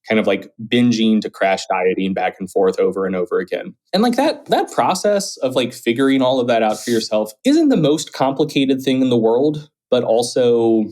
[SPEAKER 2] kind of like binging to crash dieting back and forth over and over again. And like that process of like figuring all of that out for yourself isn't the most complicated thing in the world, but also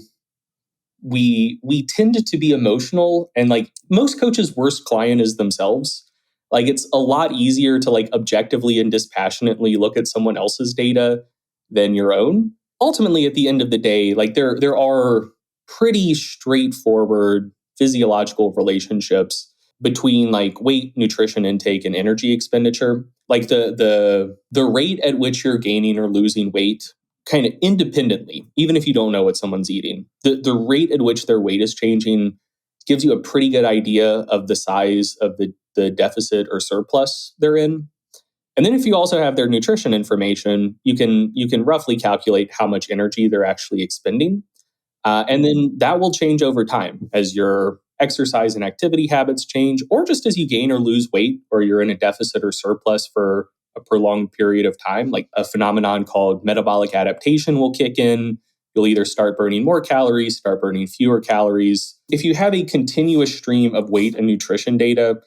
[SPEAKER 2] we tend to be emotional, and like most coaches' worst client is themselves. Like it's a lot easier to like objectively and dispassionately look at someone else's data than your own. Ultimately, at the end of the day, like there are pretty straightforward physiological relationships between like weight, nutrition intake, and energy expenditure. Like the rate at which you're gaining or losing weight kind of independently, even if you don't know what someone's eating, the rate at which their weight is changing gives you a pretty good idea of the size of the deficit or surplus they're in. And then if you also have their nutrition information, you can roughly calculate how much energy they're actually expending. And then that will change over time as your exercise and activity habits change, or just as you gain or lose weight, or you're in a deficit or surplus for a prolonged period of time. Like a phenomenon called metabolic adaptation will kick in. You'll either start burning more calories, start burning fewer calories. If you have a continuous stream of weight and nutrition data,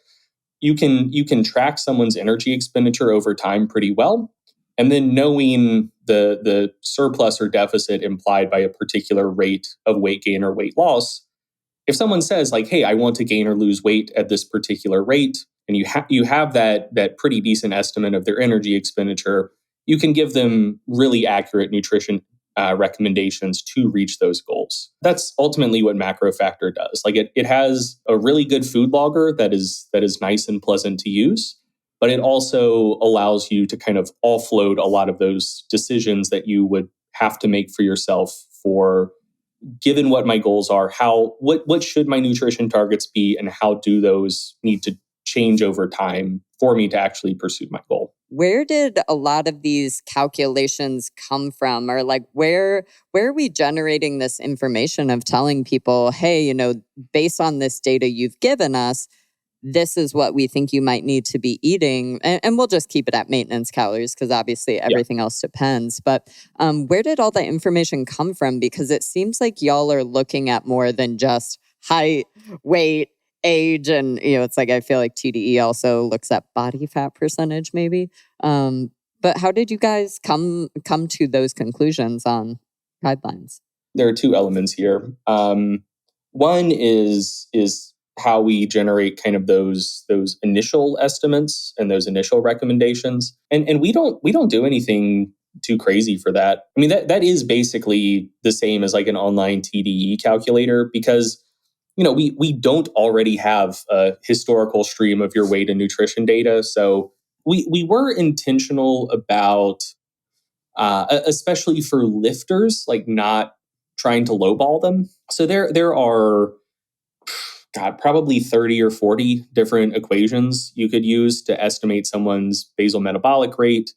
[SPEAKER 2] you can track someone's energy expenditure over time pretty well. And then knowing the surplus or deficit implied by a particular rate of weight gain or weight loss, if someone says like, hey, I want to gain or lose weight at this particular rate, and you have that pretty decent estimate of their energy expenditure, you can give them really accurate nutrition recommendations to reach those goals. That's ultimately what MacroFactor does. Like it has a really good food logger that is nice and pleasant to use, but it also allows you to kind of offload a lot of those decisions that you would have to make for yourself for, given what my goals are, what should my nutrition targets be, and how do those need to change over time for me to actually pursue my goal.
[SPEAKER 1] Where did a lot of these calculations come from? Or like where are we generating this information of telling people, hey, based on this data you've given us, this is what we think you might need to be eating. And we'll just keep it at maintenance calories because obviously everything else depends. But where did all the information come from? Because it seems like y'all are looking at more than just height, weight, age, and it's like I feel like TDE also looks at body fat percentage maybe. But how did you guys come to those conclusions on guidelines?
[SPEAKER 2] There are two elements here. One is how we generate kind of those initial estimates and those initial recommendations, and we don't do anything too crazy for that. I mean that is basically the same as like an online TDE calculator, because we don't already have a historical stream of your weight and nutrition data. So we were intentional about, especially for lifters, like not trying to lowball them. So there are, God, probably 30 or 40 different equations you could use to estimate someone's basal metabolic rate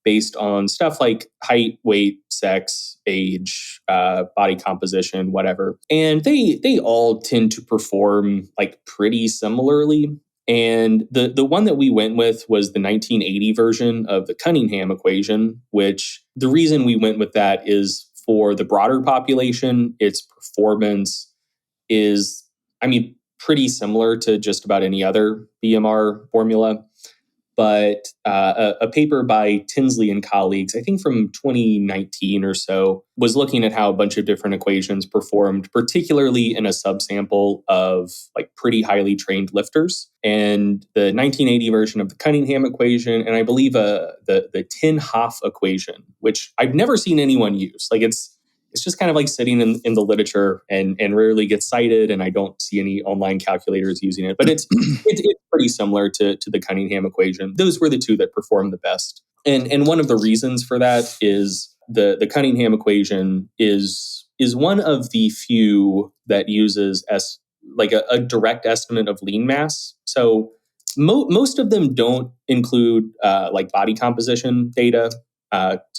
[SPEAKER 2] based on stuff like height, weight, sex, age, body composition, whatever. And they all tend to perform like pretty similarly. And the one that we went with was the 1980 version of the Cunningham equation, which the reason we went with that is for the broader population, its performance is, pretty similar to just about any other BMR formula. But a paper by Tinsley and colleagues, I think from 2019 or so, was looking at how a bunch of different equations performed, particularly in a subsample of like pretty highly trained lifters. And the 1980 version of the Cunningham equation, and I believe the Tin-Hoff equation, which I've never seen anyone use. Like it's just kind of like sitting in the literature and rarely gets cited, and I don't see any online calculators using it. But it's pretty similar to the Cunningham equation. Those were the two that performed the best. And one of the reasons for that is the Cunningham equation is one of the few that uses like a direct estimate of lean mass. So most of them don't include like body composition data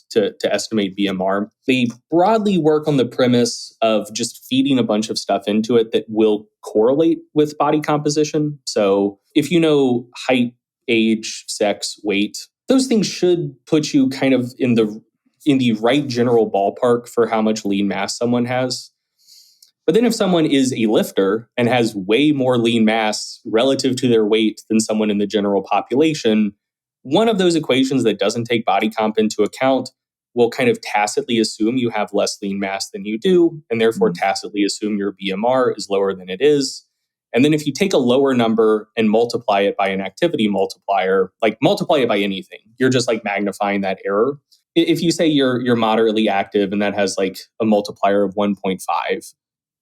[SPEAKER 2] to estimate BMR. They broadly work on the premise of just feeding a bunch of stuff into it that will correlate with body composition. So if you know height, age, sex, weight, those things should put you kind of in the right general ballpark for how much lean mass someone has. But then if someone is a lifter and has way more lean mass relative to their weight than someone in the general population, one of those equations that doesn't take body comp into account will kind of tacitly assume you have less lean mass than you do, and therefore tacitly assume your BMR is lower than it is. And then if you take a lower number and multiply it by an activity multiplier, like multiply it by anything, you're just like magnifying that error. If you say you're moderately active and that has like a multiplier of 1.5,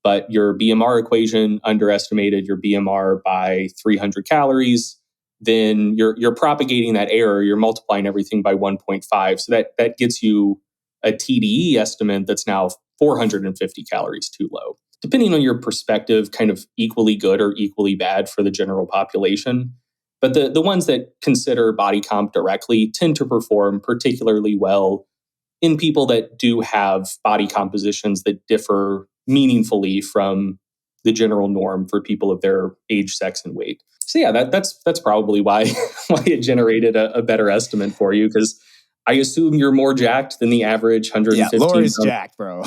[SPEAKER 2] but your BMR equation underestimated your BMR by 300 calories, then you're propagating that error. You're multiplying everything by 1.5. So that gets you a TDE estimate that's now 450 calories too low. Depending on your perspective, kind of equally good or equally bad for the general population. But the ones that consider body comp directly tend to perform particularly well in people that do have body compositions that differ meaningfully from the general norm for people of their age, sex, and weight. So yeah, that's probably why it generated a better estimate for you, because I assume you're more jacked than the average 115.
[SPEAKER 3] Yeah, Lori's jacked, bro.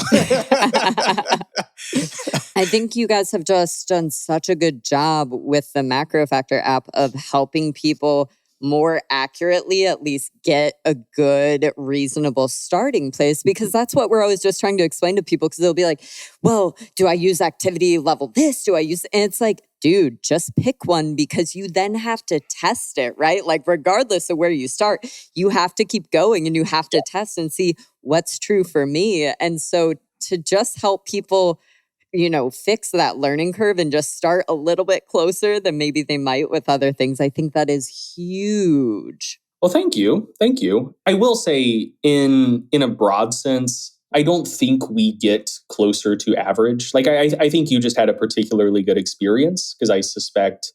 [SPEAKER 1] I think you guys have just done such a good job with the Macro Factor app of helping people more accurately at least get a good, reasonable starting place, because that's what we're always just trying to explain to people, because they'll be like, well, do I use activity level this? Do I use... And it's like, dude, just pick one, because you then have to test it, right? Like regardless of where you start, you have to keep going and you have to test and see what's true for me. And so to just help people, fix that learning curve and just start a little bit closer than maybe they might with other things, I think that is huge.
[SPEAKER 2] Well, thank you. Thank you. I will say in a broad sense, I don't think we get closer to average. Like I think you just had a particularly good experience, because I suspect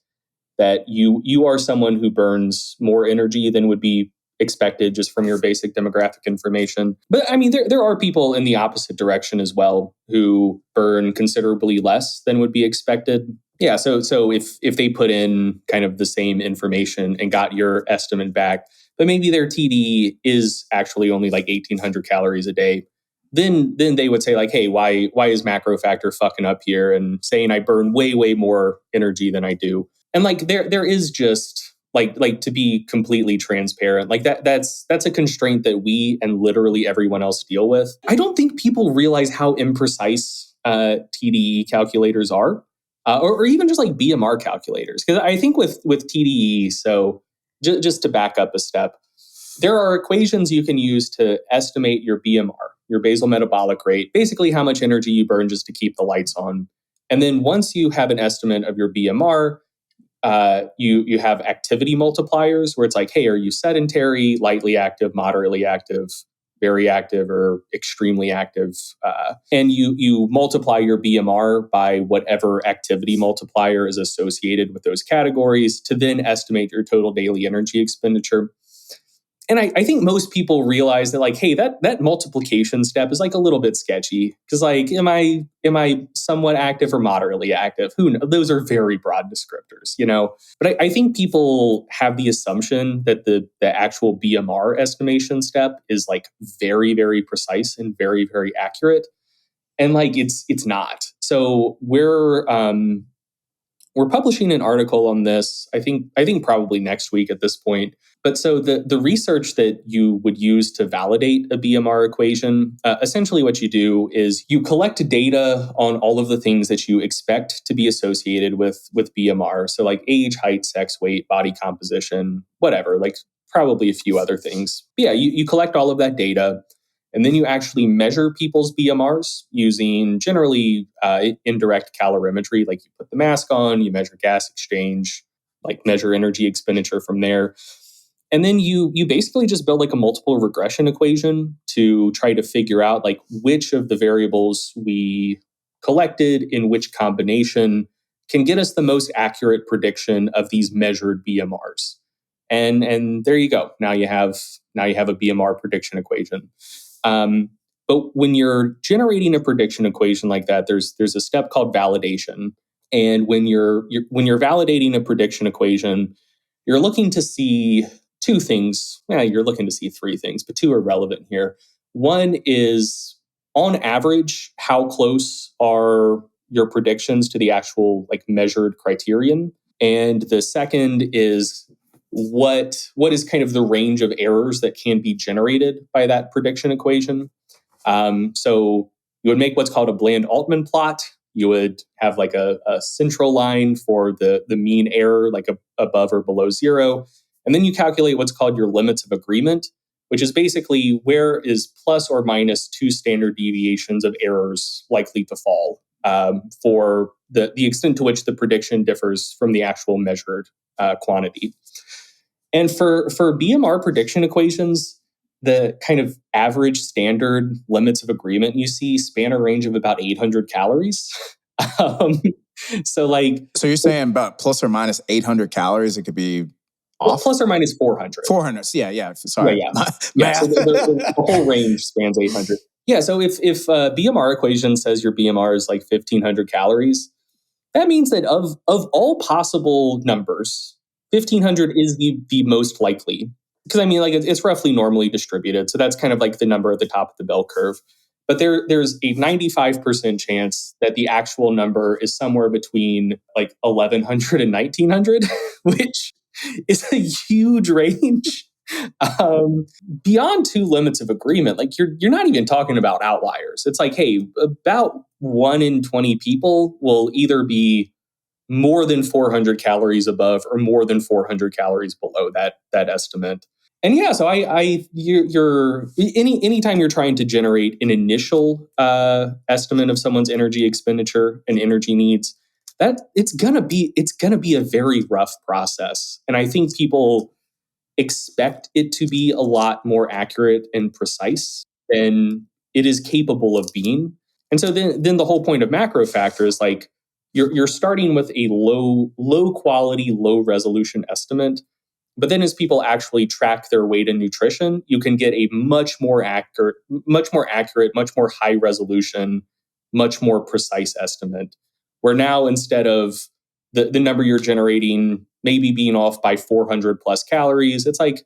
[SPEAKER 2] that you are someone who burns more energy than would be expected just from your basic demographic information. But there are people in the opposite direction as well who burn considerably less than would be expected. Yeah, so if they put in kind of the same information and got your estimate back, but maybe their TD is actually only like 1,800 calories a day, then they would say like, hey, why is Macro Factor fucking up here and saying I burn way, way more energy than I do? And like there is just like to be completely transparent, like that's a constraint that we and literally everyone else deal with. I don't think people realize how imprecise TDE calculators are, or even just like BMR calculators. Because I think with TDE, so just to back up a step, there are equations you can use to estimate your BMR, your basal metabolic rate, basically how much energy you burn just to keep the lights on. And then once you have an estimate of your BMR, you have activity multipliers where it's like, hey, are you sedentary, lightly active, moderately active, very active, or extremely active? And you multiply your BMR by whatever activity multiplier is associated with those categories to then estimate your total daily energy expenditure. And I think most people realize that, like, hey, that multiplication step is like a little bit sketchy because, like, am I somewhat active or moderately active? Who knows? Those are very broad descriptors, you know. But I think people have the assumption that the actual BMR estimation step is like very, very precise and very, very accurate, and like it's not. So we're publishing an article on this. I think probably next week at this point. But so the research that you would use to validate a BMR equation, essentially what you do is you collect data on all of the things that you expect to be associated with BMR. So like age, height, sex, weight, body composition, whatever, like probably a few other things. But yeah, you collect all of that data. And then you actually measure people's BMRs using generally indirect calorimetry. Like you put the mask on, you measure gas exchange, like measure energy expenditure from there. And then you basically just build like a multiple regression equation to try to figure out like which of the variables we collected in which combination can get us the most accurate prediction of these measured BMRs. And there you go. Now you have a BMR prediction equation. But when you're generating a prediction equation like that, there's a step called validation. And when you're validating a prediction equation, you're looking to see two things. Yeah, you're looking to see three things, but two are relevant here. One is, on average, how close are your predictions to the actual like measured criterion? And the second is what is kind of the range of errors that can be generated by that prediction equation. So you would make what's called a Bland-Altman plot. You would have like a central line for the mean error, like above or below zero. And then you calculate what's called your limits of agreement, which is basically where is plus or minus 2 standard deviations of errors likely to fall for the extent to which the prediction differs from the actual measured quantity. And for BMR prediction equations, the kind of average standard limits of agreement you see span a range of about 800 calories. So
[SPEAKER 3] you're saying about plus or minus 800 calories, it could be off?
[SPEAKER 2] Plus or minus 400.
[SPEAKER 3] 400, yeah. Sorry.
[SPEAKER 2] Yeah, so the whole range spans 800. Yeah, so if BMR equation says your BMR is like 1,500 calories, that means that of all possible numbers, 1,500 is the most likely. Because I mean, like it's roughly normally distributed. So that's kind of like the number at the top of the bell curve. But there's a 95% chance that the actual number is somewhere between like 1,100 and 1,900, which is a huge range. Beyond 2 limits of agreement, like you're not even talking about outliers. It's like, hey, about 1 in 20 people will either be more than 400 calories above or more than 400 calories below that estimate. And yeah, so you're anytime you're trying to generate an initial estimate of someone's energy expenditure and energy needs, that it's gonna be a very rough process. And I think people expect it to be a lot more accurate and precise than it is capable of being. And so then the whole point of macro factor is like you're starting with a low quality, low resolution estimate. But then as people actually track their weight and nutrition, you can get a much more accurate, much more high resolution, much more precise estimate. Where now instead of the number you're generating maybe being off by 400 plus calories, it's like,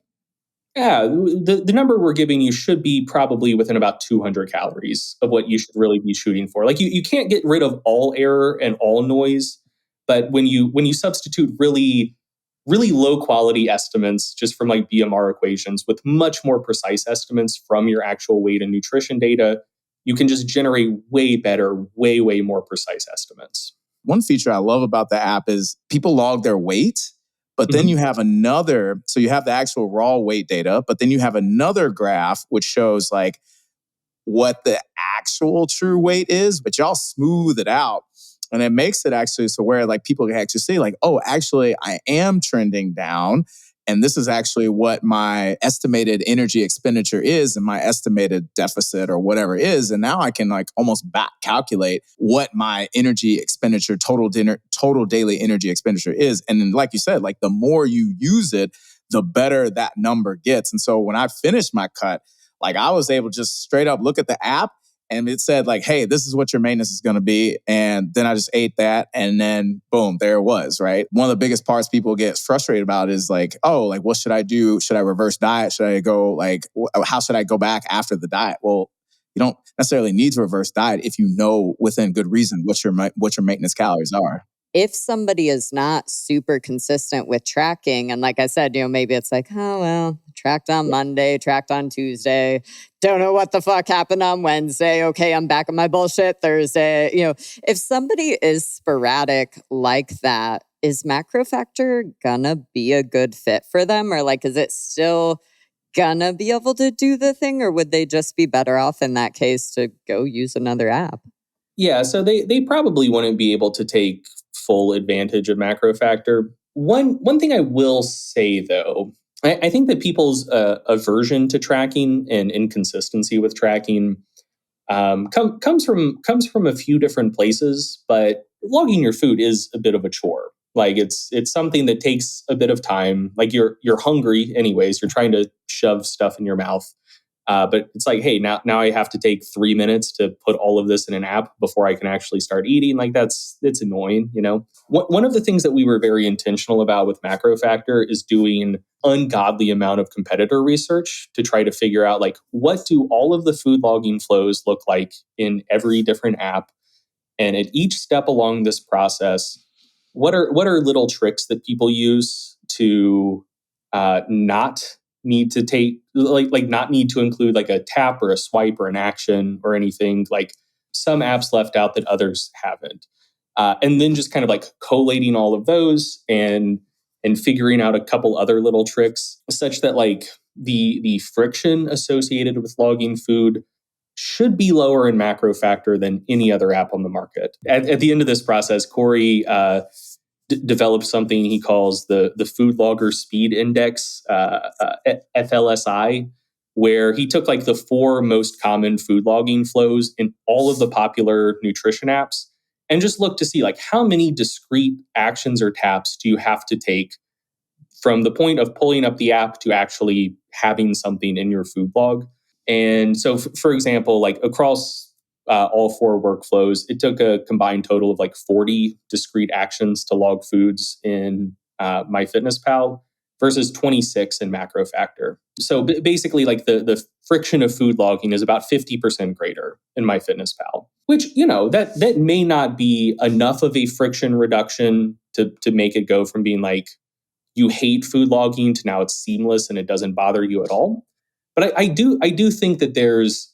[SPEAKER 2] yeah, the number we're giving you should be probably within about 200 calories of what you should really be shooting for. Like you can't get rid of all error and all noise, but when you substitute really low quality estimates just from like BMR equations with much more precise estimates from your actual weight and nutrition data, you can just generate way better, way more precise estimates.
[SPEAKER 3] One feature I love about the app is people log their weight, but then you have another, so you have the actual raw weight data, but then you have another graph which shows like what the actual true weight is, but y'all smooth it out. And it makes it actually so where like people can actually see like, oh, actually I am trending down. And this is actually what my estimated energy expenditure is and my estimated deficit or whatever it is. And now I can like almost back calculate what my energy expenditure, total daily energy expenditure is. And then, like you said, like the more you use it, the better that number gets. And so when I finished my cut, like I was able to just straight up look at the app and it said like, hey, this is what your maintenance is going to be. And then I just ate that and then boom, there it was, right? One of the biggest parts people get frustrated about is like, oh, like what should I do? Should I reverse diet? Should I go like, how should I go back after the diet? Well, you don't necessarily need to reverse diet if you know within good reason what your maintenance calories are.
[SPEAKER 1] If somebody is not super consistent with tracking, and like I said, maybe it's like, oh, well, tracked on Monday, tracked on Tuesday, don't know what the fuck happened on Wednesday. Okay, I'm back on my bullshit Thursday. If somebody is sporadic like that, is macro factor gonna be a good fit for them? Or like, is it still gonna be able to do the thing? Or would they just be better off in that case to go use another app?
[SPEAKER 2] Yeah, so they probably wouldn't be able to take full advantage of macro factor. One thing I will say though, I think that people's aversion to tracking and inconsistency with tracking comes from a few different places, but logging your food is a bit of a chore. Like it's something that takes a bit of time. Like you're hungry anyways. You're trying to shove stuff in your mouth. But it's like, hey, now I have to take 3 minutes to put all of this in an app before I can actually start eating. Like it's annoying, One of the things that we were very intentional about with Macro Factor is doing ungodly amount of competitor research to try to figure out like what do all of the food logging flows look like in every different app, and at each step along this process, what are little tricks that people use to not need to take like not need to include like a tap or a swipe or an action or anything, like some apps left out that others haven't, and then just kind of like collating all of those and figuring out a couple other little tricks such that like the friction associated with logging food should be lower in macro factor than any other app on the market. At the end of this process, Corey developed something he calls the Food Logger Speed Index, FLSI, where he took like the 4 most common food logging flows in all of the popular nutrition apps and just looked to see like how many discrete actions or taps do you have to take from the point of pulling up the app to actually having something in your food log. And so, for example, like across all 4 workflows, it took a combined total of like 40 discrete actions to log foods in MyFitnessPal versus 26 in Macro Factor. So basically, like the friction of food logging is about 50% greater in MyFitnessPal, which, that may not be enough of a friction reduction to make it go from being like you hate food logging to now it's seamless and it doesn't bother you at all. But I do think that there's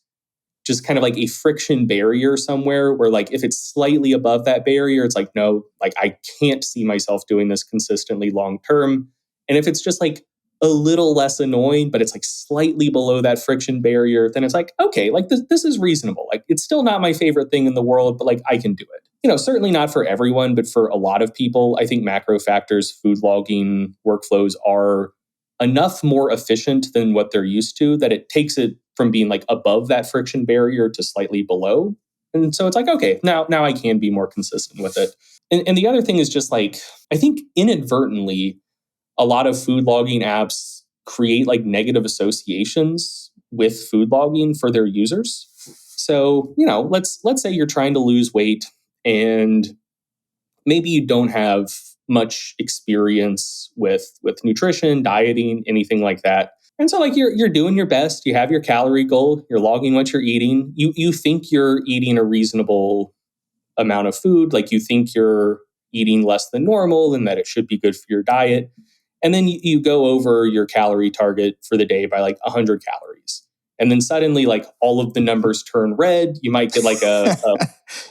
[SPEAKER 2] just kind of like a friction barrier somewhere where like if it's slightly above that barrier, it's like, no, like I can't see myself doing this consistently long term. And if it's just like a little less annoying, but it's like slightly below that friction barrier, then it's like, okay, like this is reasonable. Like it's still not my favorite thing in the world, but like I can do it. Certainly not for everyone, but for a lot of people, I think Macro Factor's food logging workflows are enough more efficient than what they're used to that it takes it from being like above that friction barrier to slightly below. And so it's like, okay, now I can be more consistent with it. And the other thing is just like, I think inadvertently, a lot of food logging apps create like negative associations with food logging for their users. So, let's say you're trying to lose weight and maybe you don't have much experience with nutrition, dieting, anything like that. And so like you're doing your best, you have your calorie goal, you're logging what you're eating. You think you're eating a reasonable amount of food, like you think you're eating less than normal and that it should be good for your diet. And then you go over your calorie target for the day by like 100 calories. And then suddenly like all of the numbers turn red. You might get like a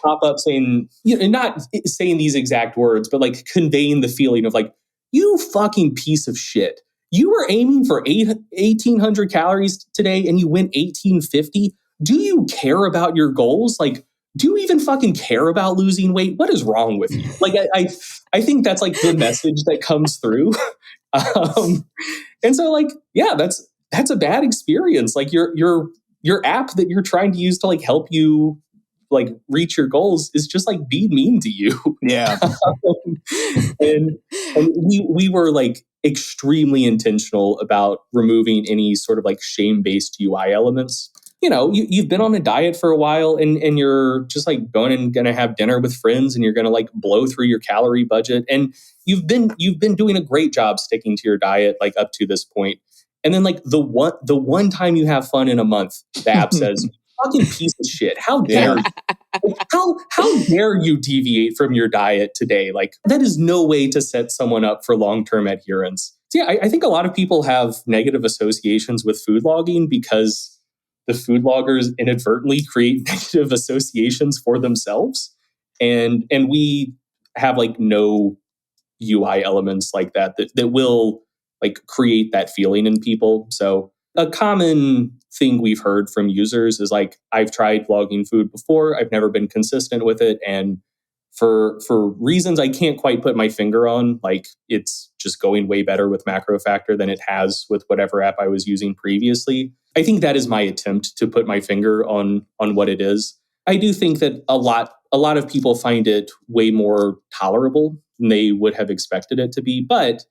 [SPEAKER 2] pop-up saying, not saying these exact words, but like conveying the feeling of like, you fucking piece of shit. You were aiming for 1,800 calories today and you went 1,850. Do you care about your goals? Like, do you even fucking care about losing weight? What is wrong with you? Like, I think that's like the message that comes through. And so like, yeah, that's a bad experience. Like your app that you're trying to use to like help you like reach your goals is just like be mean to you.
[SPEAKER 3] Yeah.
[SPEAKER 2] and we were like extremely intentional about removing any sort of like shame-based UI elements. You know, you've been on a diet for a while and you're just like going and gonna have dinner with friends and you're gonna like blow through your calorie budget. And you've been doing a great job sticking to your diet like up to this point. And then like the one time you have fun in a month, the app says, fucking piece of shit. How dare you? How dare you deviate from your diet today? Like that is no way to set someone up for long-term adherence. So yeah, I think a lot of people have negative associations with food logging because the food loggers inadvertently create negative associations for themselves. And we have like no UI elements like that will like create that feeling in people. So a common thing we've heard from users is like, I've tried logging food before, I've never been consistent with it, and for reasons I can't quite put my finger on, like it's just going way better with Macro Factor than it has with whatever app I was using previously. I think that is my attempt to put my finger on what it is. I do think that a lot of people find it way more tolerable than they would have expected it to be. But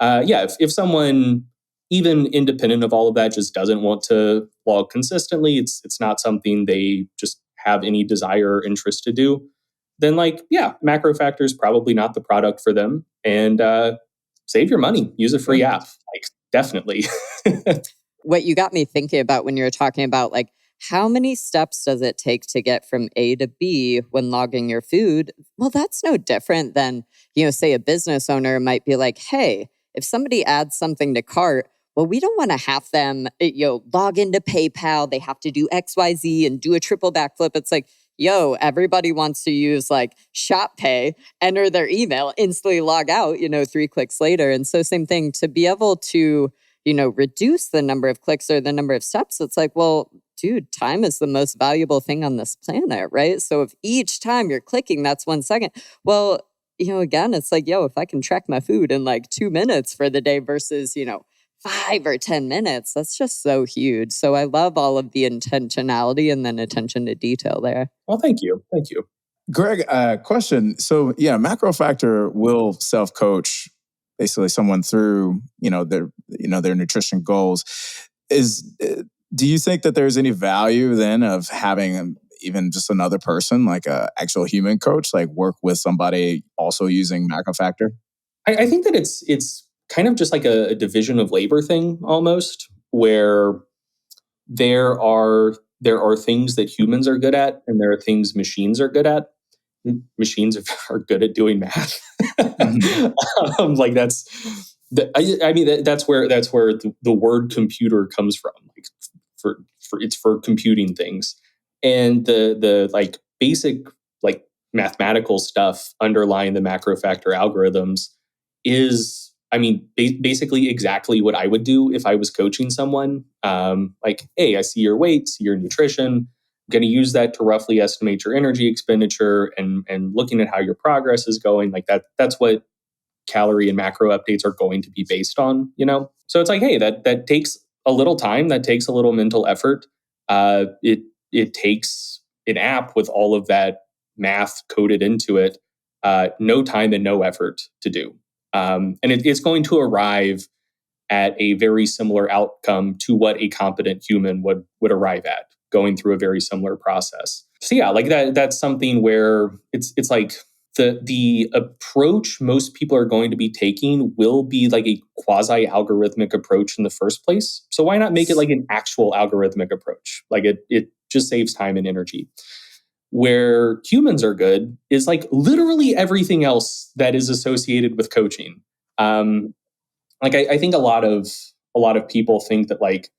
[SPEAKER 2] yeah, if someone even independent of all of that just doesn't want to log consistently, it's not something they just have any desire or interest to do, then like, yeah, Macro Factor is probably not the product for them. And save your money, use a free app, like definitely.
[SPEAKER 1] What you got me thinking about when you were talking about like, how many steps does it take to get from A to B when logging your food? Well, that's no different than, say a business owner might be like, hey, if somebody adds something to cart, well, we don't want to have them, log into PayPal. They have to do XYZ and do a triple backflip. It's like, everybody wants to use like Shop Pay, enter their email, instantly log out, 3 clicks later. And so same thing, to be able to, reduce the number of clicks or the number of steps, it's like, well, dude, time is the most valuable thing on this planet, right? So if each time you're clicking, that's 1 second. Well, again, it's like, if I can track my food in like 2 minutes for the day versus, 5 or 10 minutes, that's just so huge. So I love all of the intentionality and then attention to detail there.
[SPEAKER 2] Well, thank you. Thank you.
[SPEAKER 3] Greg, question. So yeah, Macro Factor will self-coach basically someone through, their nutrition goals. Do you think that there's any value then of having even just another person, like a actual human coach, like work with somebody also using Macro Factor?
[SPEAKER 2] I think that it's kind of just like a division of labor thing almost, where there are things that humans are good at and there are things machines are good at. Machines are good at doing math. Like that's where the word computer comes from. Like it's for computing things, and the like basic like mathematical stuff underlying the Macro Factor algorithms is, basically exactly what I would do if I was coaching someone. Like, hey, I see your weight, see your nutrition. I'm going to use that to roughly estimate your energy expenditure and looking at how your progress is going. Like that's what calorie and macro updates are going to be based on, So it's like, hey, that takes a little time, that takes a little mental effort. It takes an app with all of that math coded into it, no time and no effort to do. And it's going to arrive at a very similar outcome to what a competent human would arrive at, going through a very similar process. So yeah, like that's something where it's like the approach most people are going to be taking will be like a quasi-algorithmic approach in the first place. So why not make it like an actual algorithmic approach? Like it just saves time and energy. Where humans are good is like literally everything else that is associated with coaching. Like I think a lot of people think that like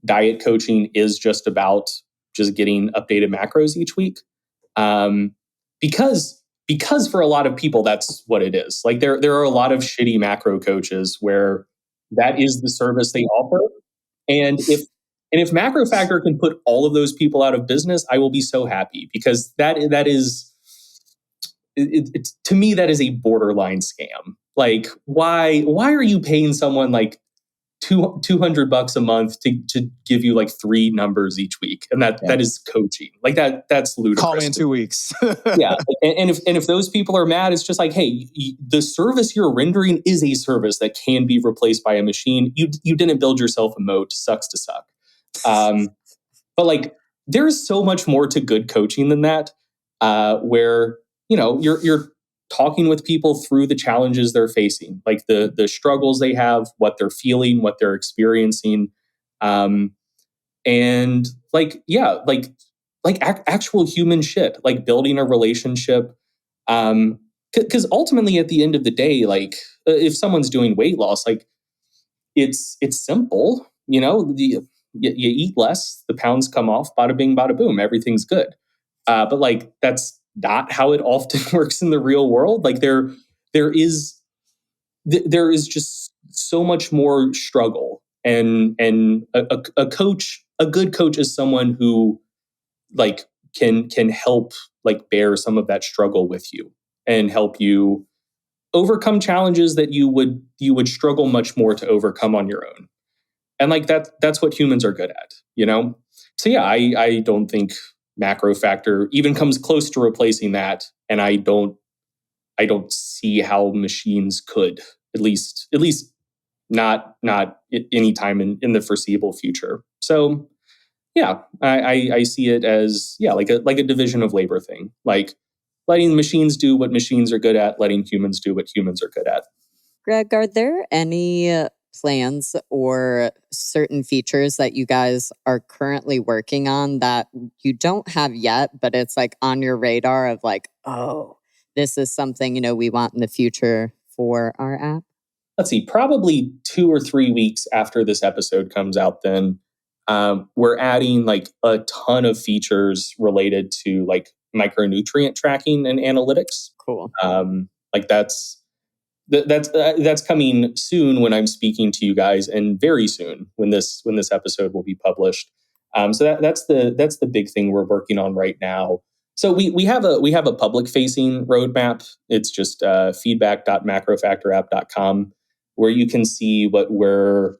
[SPEAKER 2] diet coaching is just about just getting updated macros each week, because for a lot of people that's what it is. Like there are a lot of shitty macro coaches where that is the service they offer, and And if Macro Factor can put all of those people out of business, I will be so happy, because that is to me, that is a borderline scam. Like, why are you paying someone like $200 a month to give you like 3 numbers each week? And that is coaching. Like that's ludicrous.
[SPEAKER 3] Call me in 2 weeks.
[SPEAKER 2] Yeah. And if those people are mad, it's just like, hey, the service you're rendering is a service that can be replaced by a machine. You didn't build yourself a moat. Sucks to suck. But like, there is so much more to good coaching than that, where you're talking with people through the challenges they're facing, like the struggles they have, what they're feeling, what they're experiencing, and actual human shit, like building a relationship. Because ultimately, at the end of the day, like if someone's doing weight loss, like it's simple, you eat less, the pounds come off, bada bing, bada boom, everything's good. But like, that's not how it often works in the real world. Like there is just so much more struggle, and a coach, a good coach, is someone who like can help like bear some of that struggle with you and help you overcome challenges that you would struggle much more to overcome on your own. And like that's what humans are good at, So yeah, I don't think Macro Factor even comes close to replacing that, and I don't see how machines could, at least not any time in the foreseeable future. So yeah, I see it as like a division of labor thing, like letting machines do what machines are good at, letting humans do what humans are good at.
[SPEAKER 1] Greg, are there any plans or certain features that you guys are currently working on that you don't have yet, but it's like on your radar of like, oh, this is something, we want in the future for our app?
[SPEAKER 2] Let's see, probably 2 or 3 weeks after this episode comes out, then we're adding like a ton of features related to like micronutrient tracking and analytics.
[SPEAKER 1] Cool.
[SPEAKER 2] Like that's coming soon when I'm speaking to you guys, and very soon when this episode will be published. So that's the big thing we're working on right now. So we have a public facing roadmap. It's just feedback.macrofactorapp.com, where you can see what we're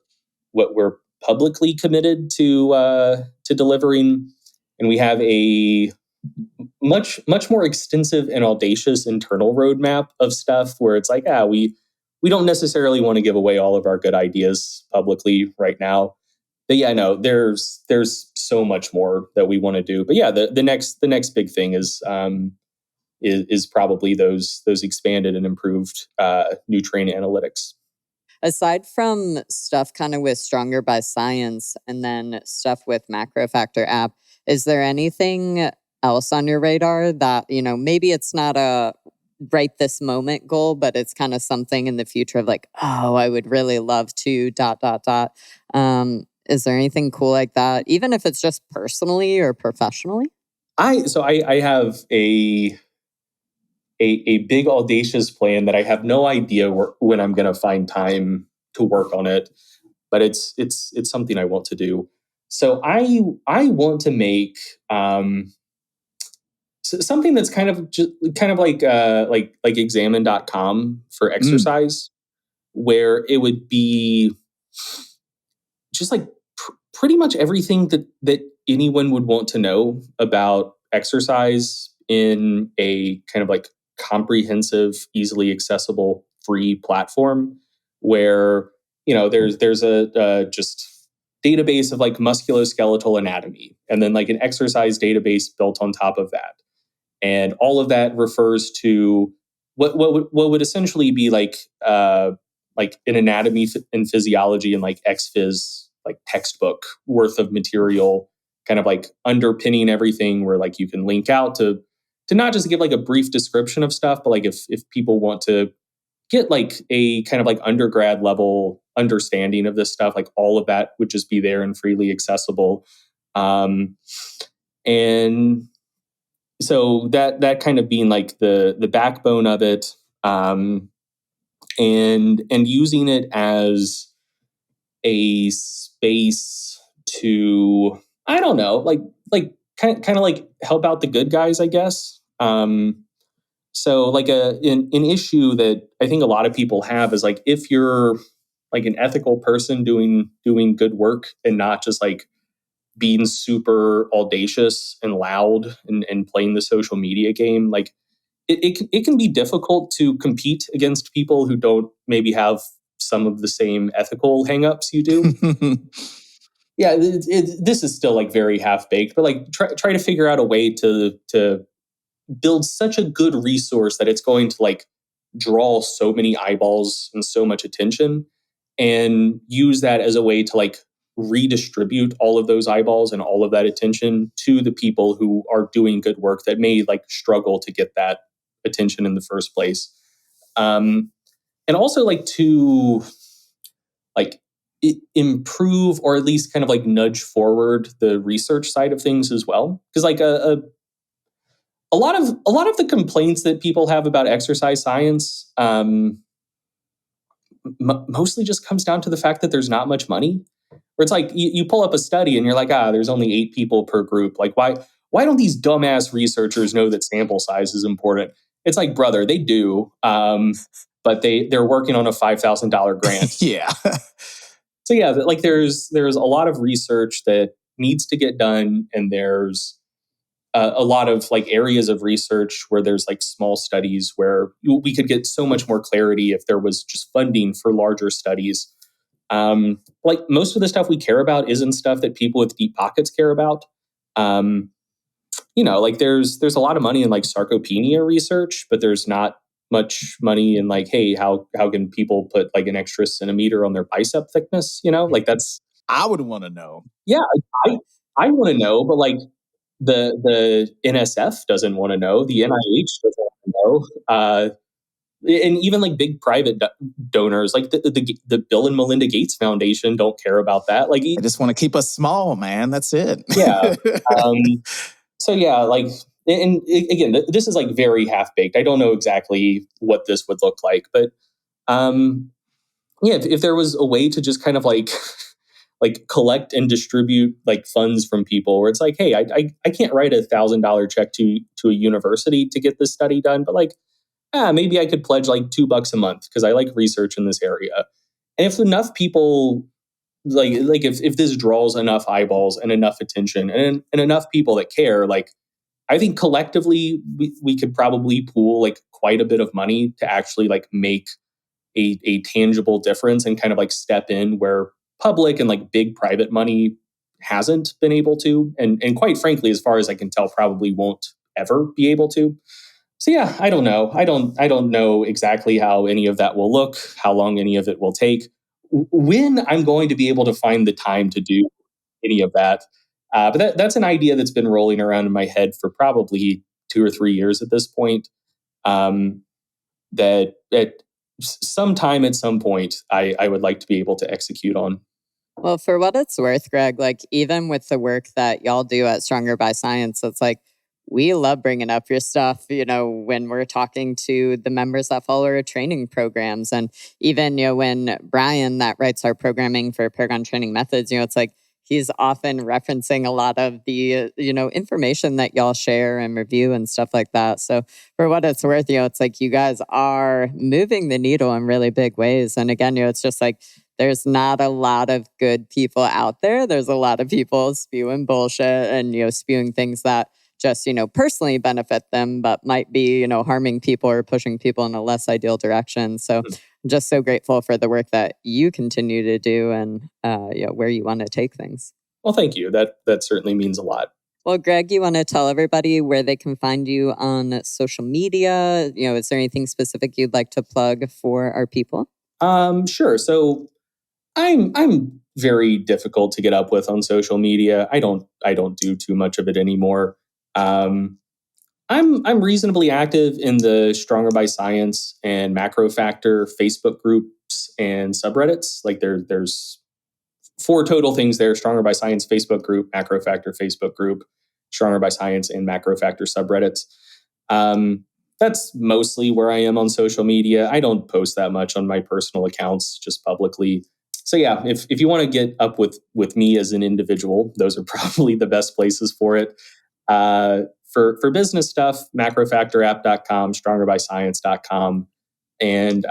[SPEAKER 2] publicly committed to delivering, and we have a much more extensive and audacious internal roadmap of stuff where it's like, we don't necessarily want to give away all of our good ideas publicly right now. But yeah, no, there's so much more that we want to do. But yeah, the next big thing is probably those expanded and improved nutrient analytics.
[SPEAKER 1] Aside from stuff kind of with Stronger by Science and then stuff with Macro Factor app, is there anything else on your radar that, maybe it's not a right this moment goal, but it's kind of something in the future of like, oh, I would really love to ... Is there anything cool like that, even if it's just personally or professionally?
[SPEAKER 2] I have a big audacious plan that I have no idea when I'm going to find time to work on it, but it's something I want to do. So I want to make something that's kind of like examine.com for exercise, where it would be just like pretty much everything that anyone would want to know about exercise in a kind of like comprehensive, easily accessible, free platform, where there's a just database of like musculoskeletal anatomy, and then like an exercise database built on top of that, and all of that refers to what would essentially be like an anatomy and physiology and like XPhys like textbook worth of material, kind of like underpinning everything, where like you can link out to not just give like a brief description of stuff, but like if people want to get like a kind of like undergrad level understanding of this stuff, like all of that would just be there and freely accessible. And so that kind of being like the backbone of it, and using it as a space to, I don't know, kind of like help out the good guys, I guess. So like an issue that I think a lot of people have is like, if you're like an ethical person doing good work and not just like being super audacious and loud and playing the social media game, like it can be difficult to compete against people who don't maybe have some of the same ethical hangups you do. Yeah, this is still like very half baked, but like try to figure out a way to build such a good resource that it's going to like draw so many eyeballs and so much attention, and use that as a way to like redistribute all of those eyeballs and all of that attention to the people who are doing good work that may like struggle to get that attention in the first place. And also like to like improve, or at least kind of like nudge forward the research side of things as well, because like a lot of the complaints that people have about exercise science mostly just comes down to the fact that there's not much money. Where it's like you pull up a study and you're like, there's only 8 people per group. Like why don't these dumbass researchers know that sample size is important? It's like, brother, they do, but they're working on a $5,000 grant.
[SPEAKER 3] Yeah.
[SPEAKER 2] So yeah, like there's a lot of research that needs to get done, and there's a lot of like areas of research where there's like small studies where we could get so much more clarity if there was just funding for larger studies. Like most of the stuff we care about isn't stuff that people with deep pockets care about. Like there's a lot of money in like sarcopenia research, but there's not much money in like, hey, how can people put like an extra centimeter on their bicep thickness? Like that's,
[SPEAKER 3] I would want to know.
[SPEAKER 2] yeah, I want to know, but like the NSF doesn't want to know. The NIH doesn't want to know. And even like big private donors, like the Bill and Melinda Gates Foundation, don't care about that. Like,
[SPEAKER 3] I just want to keep us small, man. That's it.
[SPEAKER 2] Yeah. So yeah, like, and again, this is like very half baked. I don't know exactly what this would look like, but yeah, if there was a way to just kind of like like collect and distribute like funds from people, where it's like, hey, I can't write $1,000 check to a university to get this study done, but like, maybe I could pledge like $2 a month because I like research in this area. And if enough people like if this draws enough eyeballs and enough attention and enough people that care, like I think collectively we could probably pool like quite a bit of money to actually like make a tangible difference and kind of like step in where public and like big private money hasn't been able to, and quite frankly, as far as I can tell, probably won't ever be able to. So yeah, I don't know. I don't know exactly how any of that will look, how long any of it will take, when I'm going to be able to find the time to do any of that. But that's an idea that's been rolling around in my head for probably 2 or 3 years at this point. That at sometime at some point, I would like to be able to execute on.
[SPEAKER 1] Well, for what it's worth, Greg, like even with the work that y'all do at Stronger by Science, it's like we love bringing up your stuff, when we're talking to the members that follow our training programs. And even, when Brian that writes our programming for Paragon Training Methods, it's like he's often referencing a lot of the, information that y'all share and review and stuff like that. So for what it's worth, it's like you guys are moving the needle in really big ways. And again, it's just like, there's not a lot of good people out there. There's a lot of people spewing bullshit and, spewing things that just, personally benefit them, but might be, harming people or pushing people in a less ideal direction. So I'm just so grateful for the work that you continue to do and, where you want to take things.
[SPEAKER 2] Well, thank you. That certainly means a lot.
[SPEAKER 1] Well, Greg, you want to tell everybody where they can find you on social media? Is there anything specific you'd like to plug for our people?
[SPEAKER 2] Sure. So I'm very difficult to get up with on social media. I don't do too much of it anymore. I'm reasonably active in the Stronger by Science and Macro Factor Facebook groups and subreddits. Like there's 4 total things there: Stronger by Science Facebook group, Macro Factor Facebook group, Stronger by Science and Macro Factor subreddits. That's mostly where I am on social media. I don't post that much on my personal accounts, just publicly. So yeah, if you want to get up with me as an individual, those are probably the best places for it. For business stuff, macrofactorapp.com, strongerbyscience.com. And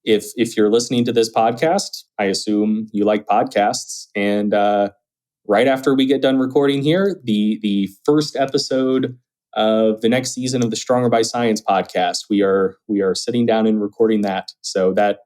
[SPEAKER 2] if you're listening to this podcast, I assume you like podcasts. And right after we get done recording here, the first episode of the next season of the Stronger by Science podcast, we are sitting down and recording that. So that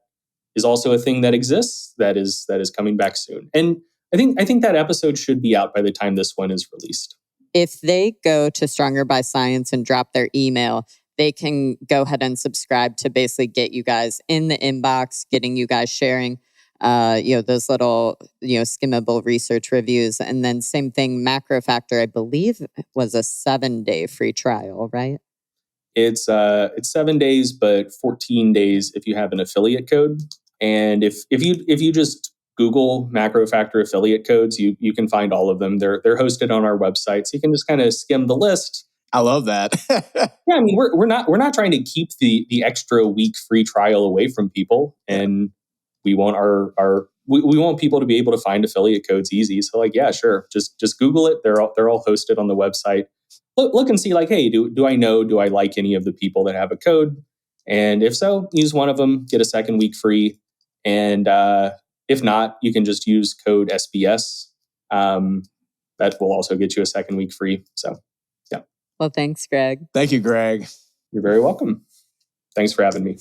[SPEAKER 2] is also a thing that exists that is coming back soon. And I think that episode should be out by the time this one is released.
[SPEAKER 1] If they go to Stronger by Science and drop their email, they can go ahead and subscribe to basically get you guys in the inbox, getting you guys sharing, those little, skimmable research reviews. And then same thing, Macro Factor, I believe was a 7-day free trial, right?
[SPEAKER 2] It's 7 days, but 14 days if you have an affiliate code. And if you just Google Macro Factor affiliate codes, you can find all of them. They're hosted on our website, so you can just kind of skim the list.
[SPEAKER 3] I love that.
[SPEAKER 2] Yeah, I mean we're not trying to keep the extra week free trial away from people, and we want we want people to be able to find affiliate codes easy. So like, yeah, sure, just Google it. They're all hosted on the website. Look and see like, hey, do I like any of the people that have a code? And if so, use one of them, get a second week free. And if not, you can just use code SBS. That will also get you a second week free. So, yeah.
[SPEAKER 1] Well, thanks, Greg.
[SPEAKER 3] Thank you, Greg.
[SPEAKER 2] You're very welcome. Thanks for having me.